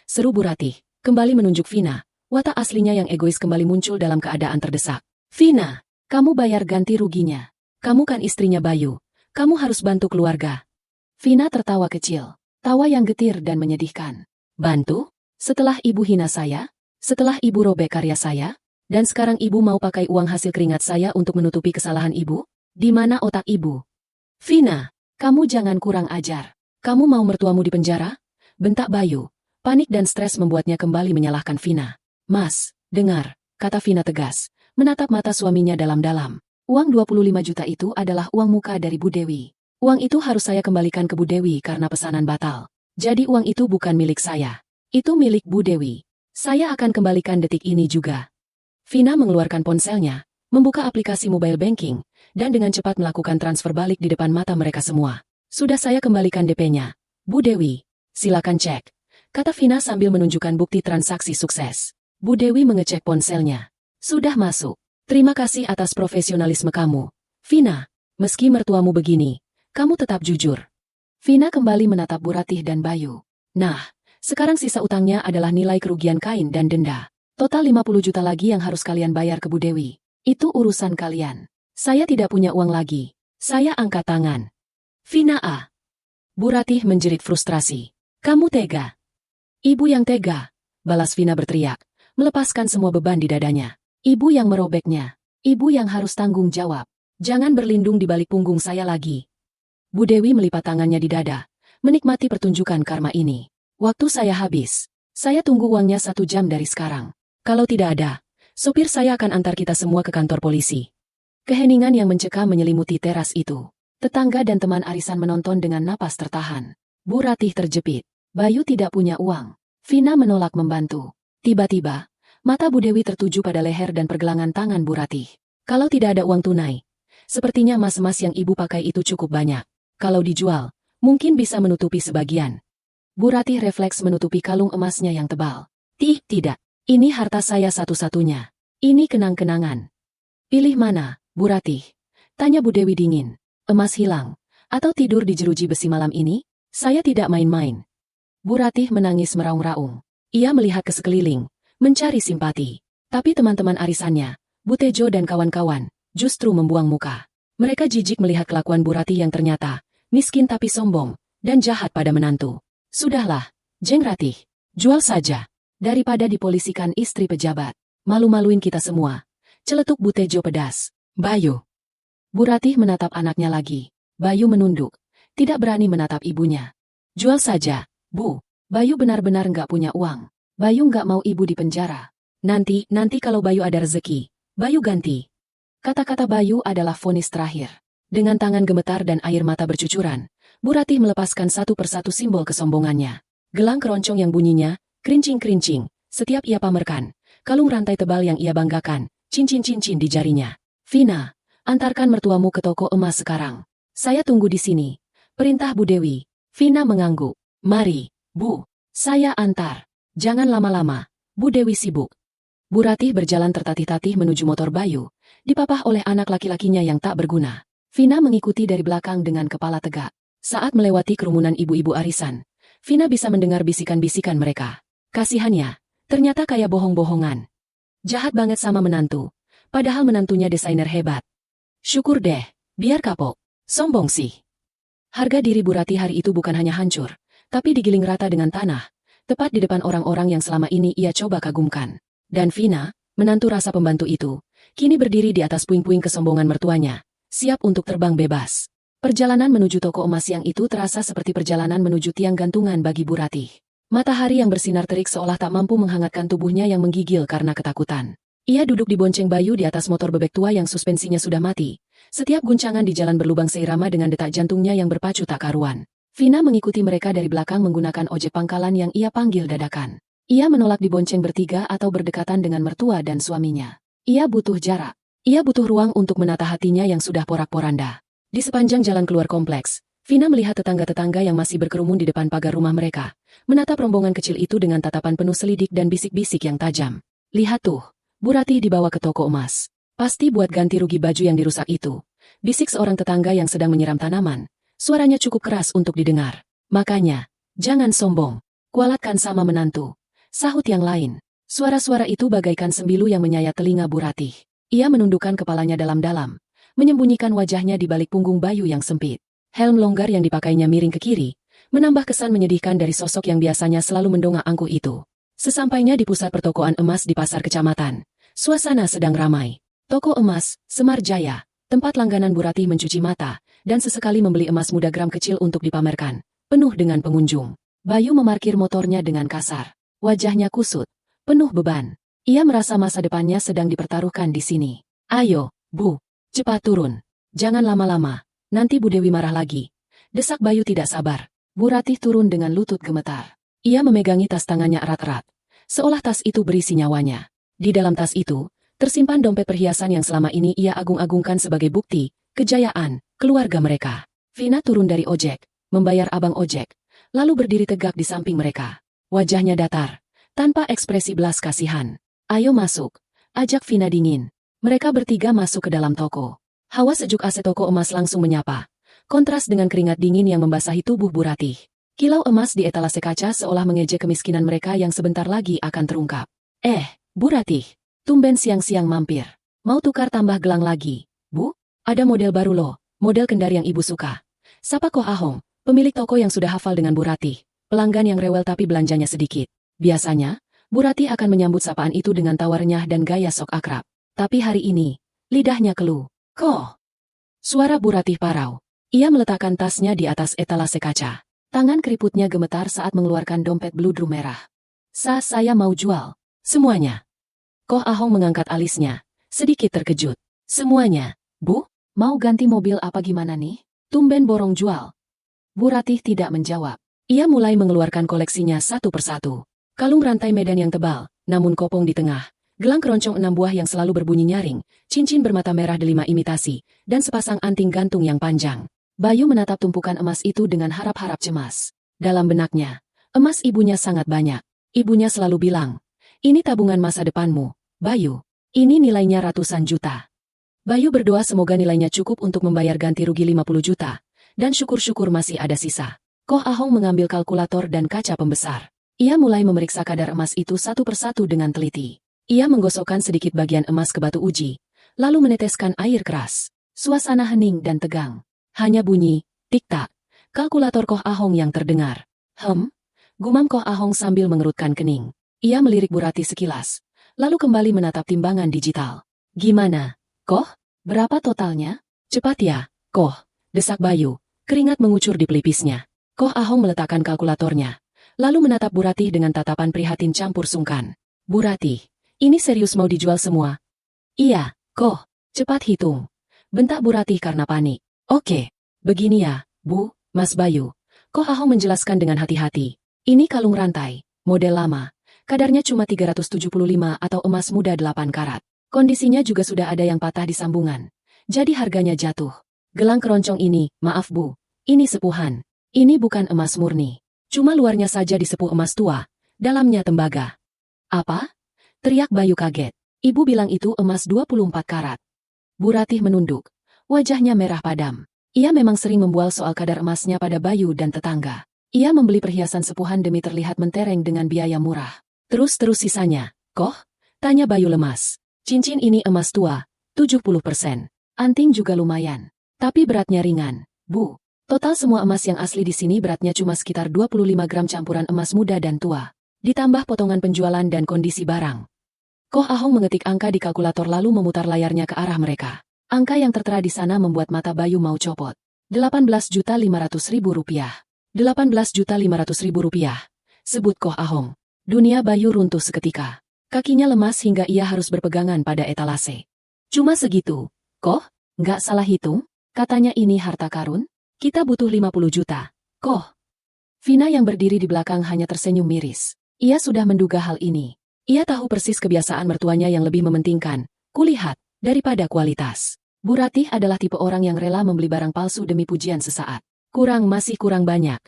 Seru Bu Ratih, kembali menunjuk Vina. Watak aslinya yang egois kembali muncul dalam keadaan terdesak. Vina, kamu bayar ganti ruginya. Kamu kan istrinya Bayu. Kamu harus bantu keluarga. Vina tertawa kecil. Tawa yang getir dan menyedihkan. Bantu? Setelah ibu hina saya? Setelah ibu robek karya saya? Dan sekarang ibu mau pakai uang hasil keringat saya untuk menutupi kesalahan ibu? Di mana otak ibu? Vina, kamu jangan kurang ajar. Kamu mau mertuamu di penjara? Bentak Bayu. Panik dan stres membuatnya kembali menyalahkan Vina. Mas, dengar, kata Vina tegas, menatap mata suaminya dalam-dalam. Uang 25 juta itu adalah uang muka dari Bu Dewi. Uang itu harus saya kembalikan ke Bu Dewi karena pesanan batal. Jadi uang itu bukan milik saya. Itu milik Bu Dewi. Saya akan kembalikan detik ini juga. Vina mengeluarkan ponselnya, membuka aplikasi mobile banking, dan dengan cepat melakukan transfer balik di depan mata mereka semua. Sudah saya kembalikan DP-nya. Bu Dewi, silakan cek. Kata Vina sambil menunjukkan bukti transaksi sukses. Bu Dewi mengecek ponselnya. Sudah masuk. Terima kasih atas profesionalisme kamu. Vina, meski mertuamu begini, kamu tetap jujur. Vina kembali menatap Bu Ratih dan Bayu. Nah, sekarang sisa utangnya adalah nilai kerugian kain dan denda. Total 50 juta lagi yang harus kalian bayar ke Bu Dewi. Itu urusan kalian. Saya tidak punya uang lagi. Saya angkat tangan. Vina A. Bu Ratih menjerit frustrasi. Kamu tega. Ibu yang tega, balas Vina berteriak, melepaskan semua beban di dadanya. Ibu yang merobeknya. Ibu yang harus tanggung jawab. Jangan berlindung di balik punggung saya lagi. Bu Dewi melipat tangannya di dada, menikmati pertunjukan karma ini. Waktu saya habis. Saya tunggu uangnya 1 jam dari sekarang. Kalau tidak ada, sopir saya akan antar kita semua ke kantor polisi. Keheningan yang mencekam menyelimuti teras itu. Tetangga dan teman arisan menonton dengan napas tertahan. Bu Ratih terjepit. Bayu tidak punya uang. Vina menolak membantu. Tiba-tiba, mata Bu Dewi tertuju pada leher dan pergelangan tangan Bu Ratih. Kalau tidak ada uang tunai, sepertinya emas-emas yang ibu pakai itu cukup banyak. Kalau dijual, mungkin bisa menutupi sebagian. Bu Ratih refleks menutupi kalung emasnya yang tebal. Tidak. Ini harta saya satu-satunya. Ini kenang-kenangan. Pilih mana, Bu Ratih? Tanya Bu Dewi dingin. Emas hilang, atau tidur di jeruji besi malam ini? Saya tidak main-main. Bu Ratih menangis meraung-raung. Ia melihat ke sekeliling, mencari simpati. Tapi teman-teman arisannya, Bu Tejo dan kawan-kawan, justru membuang muka. Mereka jijik melihat kelakuan Bu Ratih yang ternyata miskin tapi sombong, dan jahat pada menantu. Sudahlah, Jeng Ratih, jual saja. Daripada dipolisikan istri pejabat. Malu-maluin kita semua. Celetuk Bu Tejo pedas. Bayu. Bu Ratih menatap anaknya lagi. Bayu menunduk. Tidak berani menatap ibunya. Jual saja, Bu. Bayu benar-benar nggak punya uang. Bayu nggak mau ibu di penjara. Nanti kalau Bayu ada rezeki, Bayu ganti. Kata-kata Bayu adalah vonis terakhir. Dengan tangan gemetar dan air mata bercucuran, Bu Ratih melepaskan satu persatu simbol kesombongannya. Gelang keroncong yang bunyinya, kerincing-kerincing, setiap ia pamerkan. Kalung rantai tebal yang ia banggakan, cincin-cincin di jarinya. Vina, antarkan mertuamu ke toko emas sekarang. Saya tunggu di sini. Perintah Bu Dewi. Vina mengangguk. Mari, Bu. Saya antar. Jangan lama-lama. Bu Dewi sibuk. Bu Ratih berjalan tertatih-tatih menuju motor Bayu, dipapah oleh anak laki-lakinya yang tak berguna. Vina mengikuti dari belakang dengan kepala tegak. Saat melewati kerumunan ibu-ibu arisan, Vina bisa mendengar bisikan-bisikan mereka. Kasihannya, ternyata kayak bohong-bohongan. Jahat banget sama menantu. Padahal menantunya desainer hebat. Syukur deh, biar kapok. Sombong sih. Harga diri Bu Ratih hari itu bukan hanya hancur, tapi digiling rata dengan tanah, tepat di depan orang-orang yang selama ini ia coba kagumkan. Dan Vina, menantu rasa pembantu itu, kini berdiri di atas puing-puing kesombongan mertuanya, siap untuk terbang bebas. Perjalanan menuju toko emas yang itu terasa seperti perjalanan menuju tiang gantungan bagi Bu Ratih. Matahari yang bersinar terik seolah tak mampu menghangatkan tubuhnya yang menggigil karena ketakutan. Ia duduk di bonceng Bayu di atas motor bebek tua yang suspensinya sudah mati. Setiap guncangan di jalan berlubang seirama dengan detak jantungnya yang berpacu tak karuan. Vina mengikuti mereka dari belakang menggunakan ojek pangkalan yang ia panggil dadakan. Ia menolak dibonceng bertiga atau berdekatan dengan mertua dan suaminya. Ia butuh jarak. Ia butuh ruang untuk menata hatinya yang sudah porak-poranda. Di sepanjang jalan keluar kompleks, Vina melihat tetangga-tetangga yang masih berkerumun di depan pagar rumah mereka, menatap rombongan kecil itu dengan tatapan penuh selidik dan bisik-bisik yang tajam. Lihat tuh, Bu Ratih dibawa ke toko emas. Pasti buat ganti rugi baju yang dirusak itu. Bisik seorang tetangga yang sedang menyiram tanaman. Suaranya cukup keras untuk didengar. Makanya, jangan sombong. Kualatkan sama menantu. Sahut yang lain. Suara-suara itu bagaikan sembilu yang menyayat telinga Bu Ratih. Ia menundukkan kepalanya dalam-dalam, menyembunyikan wajahnya di balik punggung Bayu yang sempit. Helm longgar yang dipakainya miring ke kiri, menambah kesan menyedihkan dari sosok yang biasanya selalu mendongak angkuh itu. Sesampainya di pusat pertokoan emas di pasar kecamatan, suasana sedang ramai. Toko emas, Semar Jaya, tempat langganan Bu Ratih mencuci mata, dan sesekali membeli emas muda gram kecil untuk dipamerkan, penuh dengan pengunjung. Bayu memarkir motornya dengan kasar. Wajahnya kusut, penuh beban. Ia merasa masa depannya sedang dipertaruhkan di sini. Ayo, Bu, cepat turun. Jangan lama-lama, nanti Bu Dewi marah lagi. Desak Bayu tidak sabar. Bu Ratih turun dengan lutut gemetar. Ia memegangi tas tangannya erat-erat, seolah tas itu berisi nyawanya. Di dalam tas itu, tersimpan dompet perhiasan yang selama ini ia agung-agungkan sebagai bukti kejayaan keluarga mereka. Vina turun dari ojek, membayar abang ojek, lalu berdiri tegak di samping mereka. Wajahnya datar, tanpa ekspresi belas kasihan. Ayo masuk, ajak Vina dingin. Mereka bertiga masuk ke dalam toko. Hawa sejuk AC toko emas langsung menyapa, kontras dengan keringat dingin yang membasahi tubuh Bu Ratih. Kilau emas di etalase kaca seolah mengejek kemiskinan mereka yang sebentar lagi akan terungkap. Bu Ratih. Tumben siang-siang mampir. Mau tukar tambah gelang lagi, Bu? Ada model baru loh, model kendar yang Ibu suka. Sapa Koh Ahong, pemilik toko yang sudah hafal dengan Bu Ratih. Pelanggan yang rewel tapi belanjanya sedikit. Biasanya, Bu Ratih akan menyambut sapaan itu dengan tawarnya dan gaya sok akrab. Tapi hari ini, lidahnya keluh. Koh! Suara Bu Ratih parau. Ia meletakkan tasnya di atas etalase kaca. Tangan keriputnya gemetar saat mengeluarkan dompet bludru merah. Saya mau jual. Semuanya. Koh Ahong mengangkat alisnya, sedikit terkejut. Semuanya, Bu? Mau ganti mobil apa gimana nih? Tumben borong jual. Bu Ratih tidak menjawab. Ia mulai mengeluarkan koleksinya satu persatu. Kalung rantai medan yang tebal, namun kopong di tengah. Gelang keroncong 6 buah yang selalu berbunyi nyaring, cincin bermata merah delima imitasi, dan sepasang anting gantung yang panjang. Bayu menatap tumpukan emas itu dengan harap-harap cemas. Dalam benaknya, emas ibunya sangat banyak. Ibunya selalu bilang, ini tabungan masa depanmu, Bayu. Ini nilainya ratusan juta. Bayu berdoa semoga nilainya cukup untuk membayar ganti rugi 50 juta. Dan syukur-syukur masih ada sisa. Koh Ahong mengambil kalkulator dan kaca pembesar. Ia mulai memeriksa kadar emas itu satu persatu dengan teliti. Ia menggosokkan sedikit bagian emas ke batu uji, lalu meneteskan air keras. Suasana hening dan tegang. Hanya bunyi, tik-tak, kalkulator Koh Ahong yang terdengar. Gumam Koh Ahong sambil mengerutkan kening. Ia melirik Bu Ratih sekilas, lalu kembali menatap timbangan digital. Gimana, Koh? Berapa totalnya? Cepat ya, Koh, desak Bayu. Keringat mengucur di pelipisnya. Koh Ahong meletakkan kalkulatornya, lalu menatap Bu Ratih dengan tatapan prihatin campur sungkan. Bu Ratih, ini serius mau dijual semua? Iya, Koh, cepat hitung. Bentak Bu Ratih karena panik. Oke, begini ya, Bu, Mas Bayu. Koh Ahong menjelaskan dengan hati-hati. Ini kalung rantai, model lama. Kadarnya cuma 375 atau emas muda 8 karat. Kondisinya juga sudah ada yang patah di sambungan. Jadi harganya jatuh. Gelang keroncong ini, maaf Bu, ini sepuhan. Ini bukan emas murni. Cuma luarnya saja disepuh emas tua, dalamnya tembaga. Apa? Teriak Bayu kaget. Ibu bilang itu emas 24 karat. Bu Ratih menunduk. Wajahnya merah padam. Ia memang sering membual soal kadar emasnya pada Bayu dan tetangga. Ia membeli perhiasan sepuhan demi terlihat mentereng dengan biaya murah. Terus sisanya, Koh? Tanya Bayu lemas. Cincin ini emas tua, 70%. Anting juga lumayan. Tapi beratnya ringan, Bu. Total semua emas yang asli di sini beratnya cuma sekitar 25 gram campuran emas muda dan tua. Ditambah potongan penjualan dan kondisi barang. Koh Ahong mengetik angka di kalkulator lalu memutar layarnya ke arah mereka. Angka yang tertera di sana membuat mata Bayu mau copot. 18.500.000 rupiah. 18.500.000 rupiah. Sebut Koh Ahong. Dunia Bayu runtuh seketika. Kakinya lemas hingga ia harus berpegangan pada etalase. Cuma segitu, Koh? Nggak salah hitung? Katanya ini harta karun? Kita butuh 50 juta. Koh. Vina yang berdiri di belakang hanya tersenyum miris. Ia sudah menduga hal ini. Ia tahu persis kebiasaan mertuanya yang lebih mementingkan kulihat daripada kualitas. Bu Ratih adalah tipe orang yang rela membeli barang palsu demi pujian sesaat. Masih kurang banyak.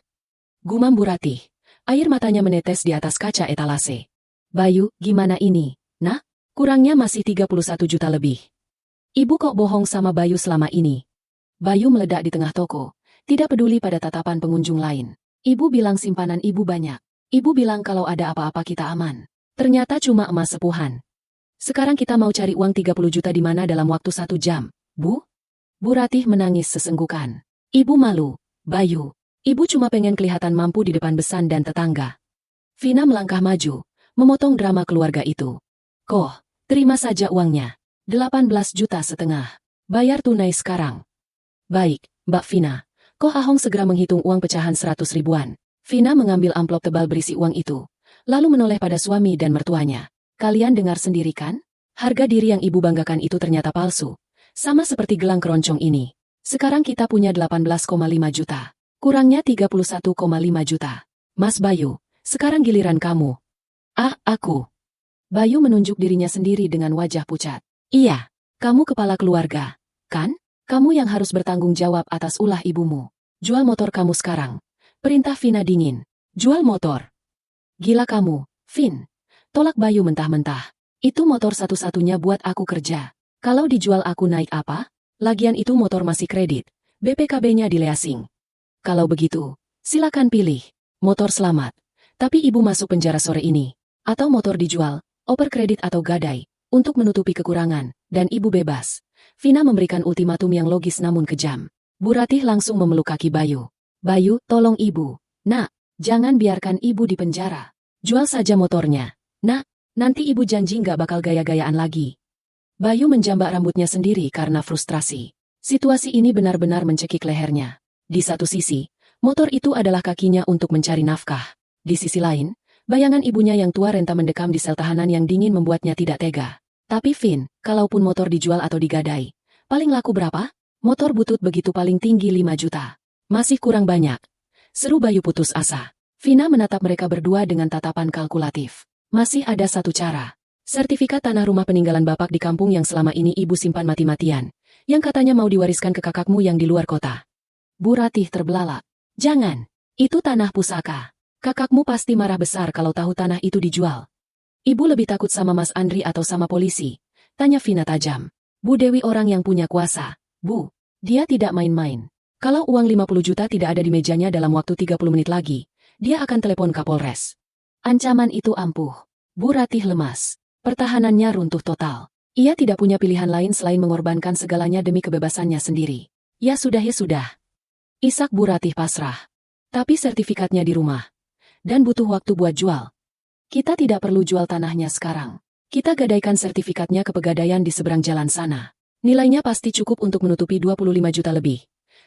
Gumam Bu Ratih. Air matanya menetes di atas kaca etalase. Bayu, gimana ini? Nah, kurangnya masih 31 juta lebih. Ibu kok bohong sama Bayu selama ini? Bayu meledak di tengah toko. Tidak peduli pada tatapan pengunjung lain. Ibu bilang simpanan ibu banyak. Ibu bilang kalau ada apa-apa kita aman. Ternyata cuma emas sepuhan. Sekarang kita mau cari uang 30 juta di mana dalam waktu 1 jam, Bu? Bu Ratih menangis sesenggukan. Ibu malu, Bayu. Ibu cuma pengen kelihatan mampu di depan besan dan tetangga. Vina melangkah maju, memotong drama keluarga itu. Koh, terima saja uangnya. 18,5 juta. Bayar tunai sekarang. Baik, Mbak Vina. Koh Ahong segera menghitung uang pecahan 100 ribuan. Vina mengambil amplop tebal berisi uang itu, lalu menoleh pada suami dan mertuanya. Kalian dengar sendiri kan? Harga diri yang ibu banggakan itu ternyata palsu. Sama seperti gelang keroncong ini. Sekarang kita punya 18,5 juta. Kurangnya 31,5 juta. Mas Bayu, sekarang giliran kamu. Aku. Bayu menunjuk dirinya sendiri dengan wajah pucat. Iya, kamu kepala keluarga, kan? Kamu yang harus bertanggung jawab atas ulah ibumu. Jual motor kamu sekarang. Perintah Vina dingin. Jual motor. Gila kamu, Vin. Tolak Bayu mentah-mentah. Itu motor satu-satunya buat aku kerja. Kalau dijual aku naik apa? Lagian itu motor masih kredit. BPKB-nya di leasing. Kalau begitu, silakan pilih. Motor selamat. Tapi ibu masuk penjara sore ini. Atau motor dijual, oper kredit atau gadai. Untuk menutupi kekurangan, dan ibu bebas. Vina memberikan ultimatum yang logis namun kejam. Bu Ratih langsung memeluk kaki Bayu. Bayu, tolong ibu. Nak, jangan biarkan ibu di penjara. Jual saja motornya. Nak, nanti ibu janji nggak bakal gaya-gayaan lagi. Bayu menjambak rambutnya sendiri karena frustrasi. Situasi ini benar-benar mencekik lehernya. Di satu sisi, motor itu adalah kakinya untuk mencari nafkah. Di sisi lain, bayangan ibunya yang tua renta mendekam di sel tahanan yang dingin membuatnya tidak tega. Tapi Vin, kalaupun motor dijual atau digadai, paling laku berapa? Motor butut begitu paling tinggi 5 juta. Masih kurang banyak. Seru Bayu putus asa. Vina menatap mereka berdua dengan tatapan kalkulatif. Masih ada satu cara. Sertifikat tanah rumah peninggalan bapak di kampung yang selama ini ibu simpan mati-matian. Yang katanya mau diwariskan ke kakakmu yang di luar kota. Bu Ratih terbelalak. Jangan. Itu tanah pusaka. Kakakmu pasti marah besar kalau tahu tanah itu dijual. Ibu lebih takut sama Mas Andri atau sama polisi? Tanya Vina tajam. Bu Dewi orang yang punya kuasa. Bu, dia tidak main-main. Kalau uang 50 juta tidak ada di mejanya dalam waktu 30 menit lagi, dia akan telepon Kapolres. Ancaman itu ampuh. Bu Ratih lemas. Pertahanannya runtuh total. Ia tidak punya pilihan lain selain mengorbankan segalanya demi kebebasannya sendiri. Ya sudah. Isak Bu Ratih pasrah. Tapi sertifikatnya di rumah. Dan butuh waktu buat jual. Kita tidak perlu jual tanahnya sekarang. Kita gadaikan sertifikatnya ke pegadaian di seberang jalan sana. Nilainya pasti cukup untuk menutupi 25 juta lebih.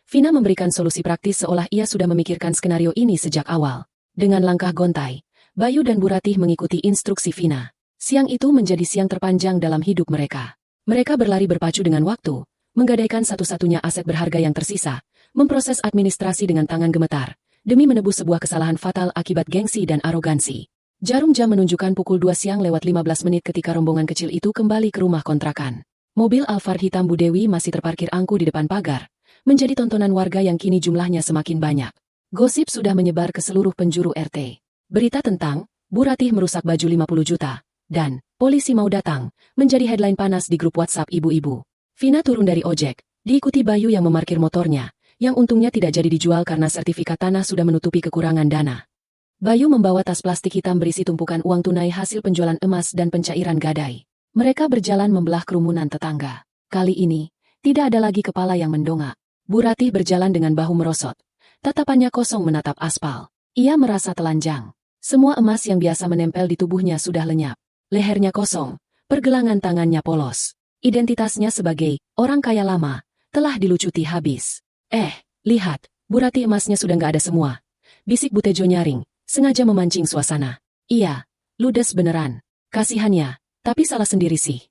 Vina memberikan solusi praktis seolah ia sudah memikirkan skenario ini sejak awal. Dengan langkah gontai, Bayu dan Bu Ratih mengikuti instruksi Vina. Siang itu menjadi siang terpanjang dalam hidup mereka. Mereka berlari berpacu dengan waktu, menggadaikan satu-satunya aset berharga yang tersisa, memproses administrasi dengan tangan gemetar, demi menebus sebuah kesalahan fatal akibat gengsi dan arogansi. Jarum jam menunjukkan pukul 2 siang lewat 15 menit ketika rombongan kecil itu kembali ke rumah kontrakan. Mobil Alphard hitam Bu Dewi masih terparkir angkuh di depan pagar, menjadi tontonan warga yang kini jumlahnya semakin banyak. Gosip sudah menyebar ke seluruh penjuru RT. Berita tentang Bu Ratih merusak baju 50 juta, dan polisi mau datang, menjadi headline panas di grup WhatsApp ibu-ibu. Vina turun dari ojek, diikuti Bayu yang memarkir motornya, yang untungnya tidak jadi dijual karena sertifikat tanah sudah menutupi kekurangan dana. Bayu membawa tas plastik hitam berisi tumpukan uang tunai hasil penjualan emas dan pencairan gadai. Mereka berjalan membelah kerumunan tetangga. Kali ini, tidak ada lagi kepala yang mendongak. Bu Ratih berjalan dengan bahu merosot, Tatapannya kosong menatap aspal. Ia merasa telanjang. Semua emas yang biasa menempel di tubuhnya sudah lenyap. Lehernya kosong, pergelangan tangannya polos. Identitasnya sebagai orang kaya lama telah dilucuti habis. Lihat, burati emasnya sudah nggak ada semua. Bisik Butejo nyaring, sengaja memancing suasana. Iya, ludes beneran. Kasihannya, tapi salah sendiri sih.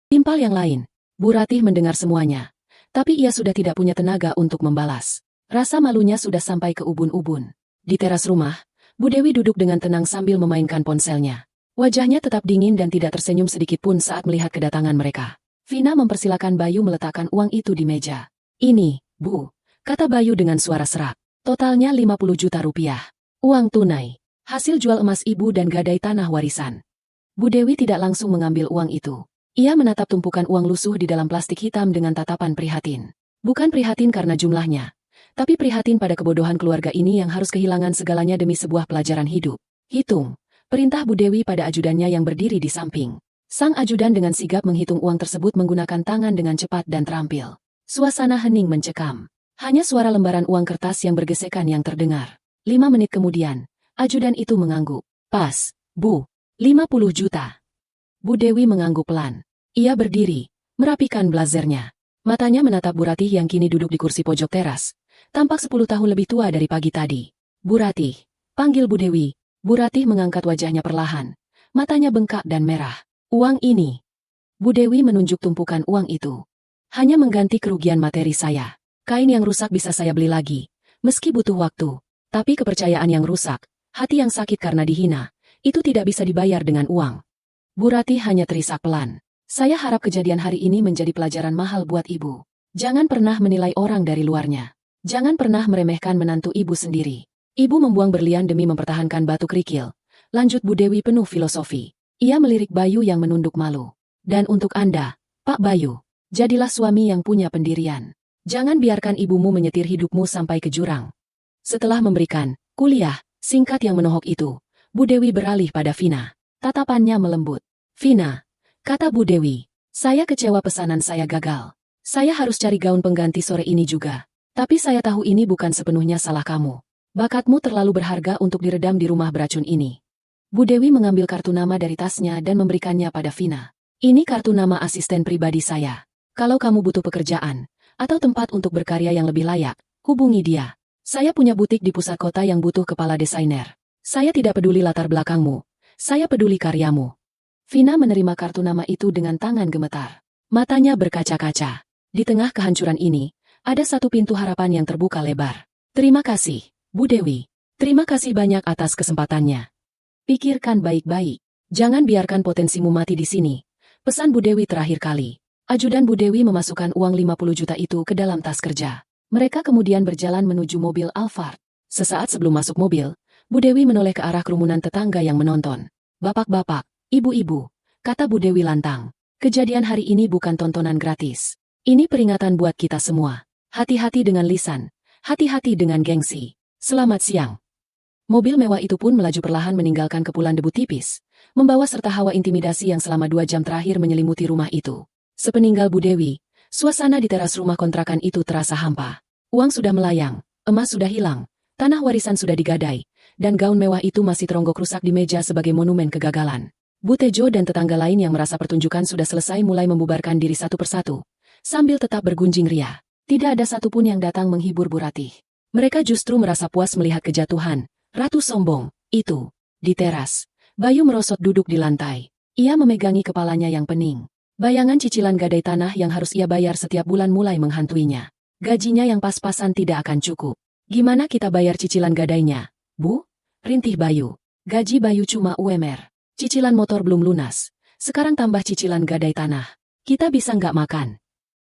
Timpal yang lain, Bu Ratih mendengar semuanya. Tapi ia sudah tidak punya tenaga untuk membalas. Rasa malunya sudah sampai ke ubun-ubun. Di teras rumah, Bu Dewi duduk dengan tenang sambil memainkan ponselnya. Wajahnya tetap dingin dan tidak tersenyum sedikit pun saat melihat kedatangan mereka. Vina mempersilakan Bayu meletakkan uang itu di meja. Ini, Bu, kata Bayu dengan suara serak. Totalnya 50 juta rupiah. Uang tunai. Hasil jual emas ibu dan gadai tanah warisan. Bu Dewi tidak langsung mengambil uang itu. Ia menatap tumpukan uang lusuh di dalam plastik hitam dengan tatapan prihatin. Bukan prihatin karena jumlahnya, tapi prihatin pada kebodohan keluarga ini yang harus kehilangan segalanya demi sebuah pelajaran hidup. Hitung, perintah Bu Dewi pada ajudannya yang berdiri di samping. Sang ajudan dengan sigap menghitung uang tersebut menggunakan tangan dengan cepat dan terampil. Suasana hening mencekam. Hanya suara lembaran uang kertas yang bergesekan yang terdengar. 5 menit kemudian, ajudan itu mengangguk. Pas, Bu, 50 juta. Bu Dewi mengangguk pelan. Ia berdiri, merapikan blazernya. Matanya menatap Bu Ratih yang kini duduk di kursi pojok teras. Tampak 10 tahun lebih tua dari pagi tadi. Bu Ratih, panggil Bu Dewi. Bu Ratih mengangkat wajahnya perlahan. Matanya bengkak dan merah. Uang ini. Bu Dewi menunjuk tumpukan uang itu. Hanya mengganti kerugian materi saya. Kain yang rusak bisa saya beli lagi. Meski butuh waktu. Tapi kepercayaan yang rusak, hati yang sakit karena dihina, itu tidak bisa dibayar dengan uang. Bu Ratih hanya terisak pelan. Saya harap kejadian hari ini menjadi pelajaran mahal buat ibu. Jangan pernah menilai orang dari luarnya. Jangan pernah meremehkan menantu ibu sendiri. Ibu membuang berlian demi mempertahankan batu kerikil. Lanjut Bu Dewi penuh filosofi. Ia melirik Bayu yang menunduk malu. Dan untuk Anda, Pak Bayu, jadilah suami yang punya pendirian. Jangan biarkan ibumu menyetir hidupmu sampai ke jurang. Setelah memberikan kuliah singkat yang menohok itu, Bu Dewi beralih pada Vina. Tatapannya melembut. Vina, kata Bu Dewi, saya kecewa pesanan saya gagal. Saya harus cari gaun pengganti sore ini juga. Tapi saya tahu ini bukan sepenuhnya salah kamu. Bakatmu terlalu berharga untuk diredam di rumah beracun ini. Bu Dewi mengambil kartu nama dari tasnya dan memberikannya pada Vina. Ini kartu nama asisten pribadi saya. Kalau kamu butuh pekerjaan, atau tempat untuk berkarya yang lebih layak, hubungi dia. Saya punya butik di pusat kota yang butuh kepala desainer. Saya tidak peduli latar belakangmu. Saya peduli karyamu. Vina menerima kartu nama itu dengan tangan gemetar. Matanya berkaca-kaca. Di tengah kehancuran ini, ada satu pintu harapan yang terbuka lebar. Terima kasih, Bu Dewi. Terima kasih banyak atas kesempatannya. Pikirkan baik-baik. Jangan biarkan potensimu mati di sini. Pesan Bu Dewi terakhir kali. Ajudan Bu Dewi memasukkan uang 50 juta itu ke dalam tas kerja. Mereka kemudian berjalan menuju mobil Alphard. Sesaat sebelum masuk mobil, Bu Dewi menoleh ke arah kerumunan tetangga yang menonton. Bapak-bapak, ibu-ibu, kata Bu Dewi lantang. Kejadian hari ini bukan tontonan gratis. Ini peringatan buat kita semua. Hati-hati dengan lisan. Hati-hati dengan gengsi. Selamat siang. Mobil mewah itu pun melaju perlahan meninggalkan kepulan debu tipis, membawa serta hawa intimidasi yang selama 2 jam terakhir menyelimuti rumah itu. Sepeninggal Bu Dewi, suasana di teras rumah kontrakan itu terasa hampa. Uang sudah melayang, emas sudah hilang, tanah warisan sudah digadai, dan gaun mewah itu masih teronggok rusak di meja sebagai monumen kegagalan. Bu Tejo dan tetangga lain yang merasa pertunjukan sudah selesai mulai membubarkan diri satu persatu, sambil tetap bergunjing ria. Tidak ada satupun yang datang menghibur Bu Ratih. Mereka justru merasa puas melihat kejatuhan Ratu sombong itu. Di teras, Bayu merosot duduk di lantai. Ia memegangi kepalanya yang pening. Bayangan cicilan gadai tanah yang harus ia bayar setiap bulan mulai menghantuinya. Gajinya yang pas-pasan tidak akan cukup. Gimana kita bayar cicilan gadainya, Bu? Rintih Bayu. Gaji Bayu cuma UMR. Cicilan motor belum lunas. Sekarang tambah cicilan gadai tanah. Kita bisa nggak makan?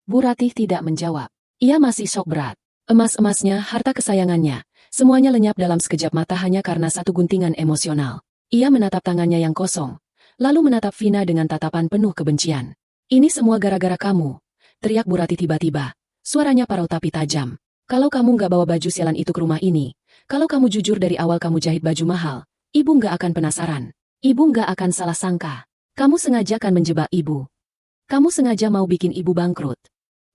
Bu Ratih tidak menjawab. Ia masih shock berat. Emas-emasnya, harta kesayangannya, semuanya lenyap dalam sekejap mata hanya karena satu guntingan emosional. Ia menatap tangannya yang kosong, lalu menatap Vina dengan tatapan penuh kebencian. Ini semua gara-gara kamu, teriak Bu Ratih tiba-tiba. Suaranya parau tapi tajam. Kalau kamu nggak bawa baju sialan itu ke rumah ini, kalau kamu jujur dari awal kamu jahit baju mahal, ibu nggak akan penasaran. Ibu nggak akan salah sangka. Kamu sengaja kan menjebak ibu. Kamu sengaja mau bikin ibu bangkrut.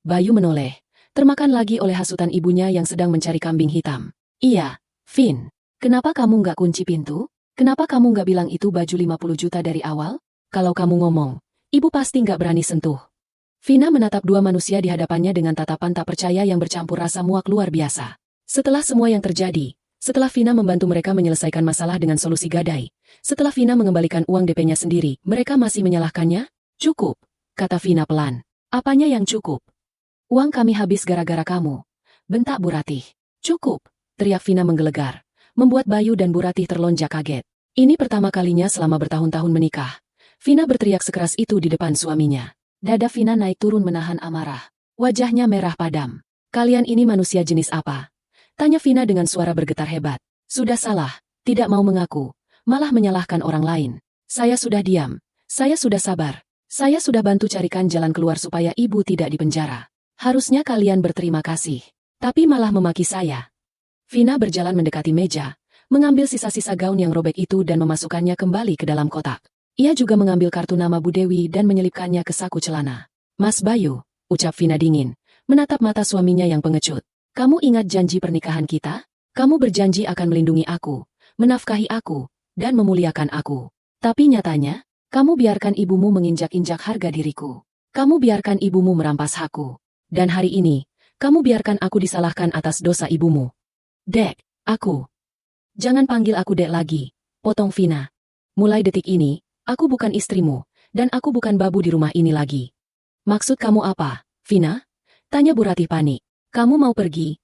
Bayu menoleh, termakan lagi oleh hasutan ibunya yang sedang mencari kambing hitam. Iya, Vin. Kenapa kamu nggak kunci pintu? Kenapa kamu nggak bilang itu baju 50 juta dari awal? Kalau kamu ngomong, ibu pasti nggak berani sentuh. Vina menatap dua manusia di hadapannya dengan tatapan tak percaya yang bercampur rasa muak luar biasa. Setelah semua yang terjadi, setelah Vina membantu mereka menyelesaikan masalah dengan solusi gadai, setelah Vina mengembalikan uang DP-nya sendiri, mereka masih menyalahkannya? Cukup, kata Vina pelan. Apanya yang cukup? Uang kami habis gara-gara kamu, bentak Bu Ratih. Cukup, teriak Vina menggelegar, membuat Bayu dan Bu Ratih terlonjak kaget. Ini pertama kalinya selama bertahun-tahun menikah. Vina berteriak sekeras itu di depan suaminya. Dada Vina naik turun menahan amarah. Wajahnya merah padam. Kalian ini manusia jenis apa? Tanya Vina dengan suara bergetar hebat. Sudah salah, tidak mau mengaku, malah menyalahkan orang lain. Saya sudah diam, saya sudah sabar, saya sudah bantu carikan jalan keluar supaya ibu tidak dipenjara. Harusnya kalian berterima kasih, tapi malah memaki saya. Vina berjalan mendekati meja, mengambil sisa-sisa gaun yang robek itu dan memasukkannya kembali ke dalam kotak. Ia juga mengambil kartu nama Bu Dewi dan menyelipkannya ke saku celana. Mas Bayu, ucap Vina dingin, menatap mata suaminya yang pengecut. Kamu ingat janji pernikahan kita? Kamu berjanji akan melindungi aku, menafkahi aku, dan memuliakan aku. Tapi nyatanya, kamu biarkan ibumu menginjak-injak harga diriku. Kamu biarkan ibumu merampas hakku. Dan hari ini, kamu biarkan aku disalahkan atas dosa ibumu. Dek, aku. Jangan panggil aku Dek lagi, potong Vina. Mulai detik ini, aku bukan istrimu, dan aku bukan babu di rumah ini lagi. Maksud kamu apa, Vina? Tanya Bu Ratih panik. Kamu mau pergi?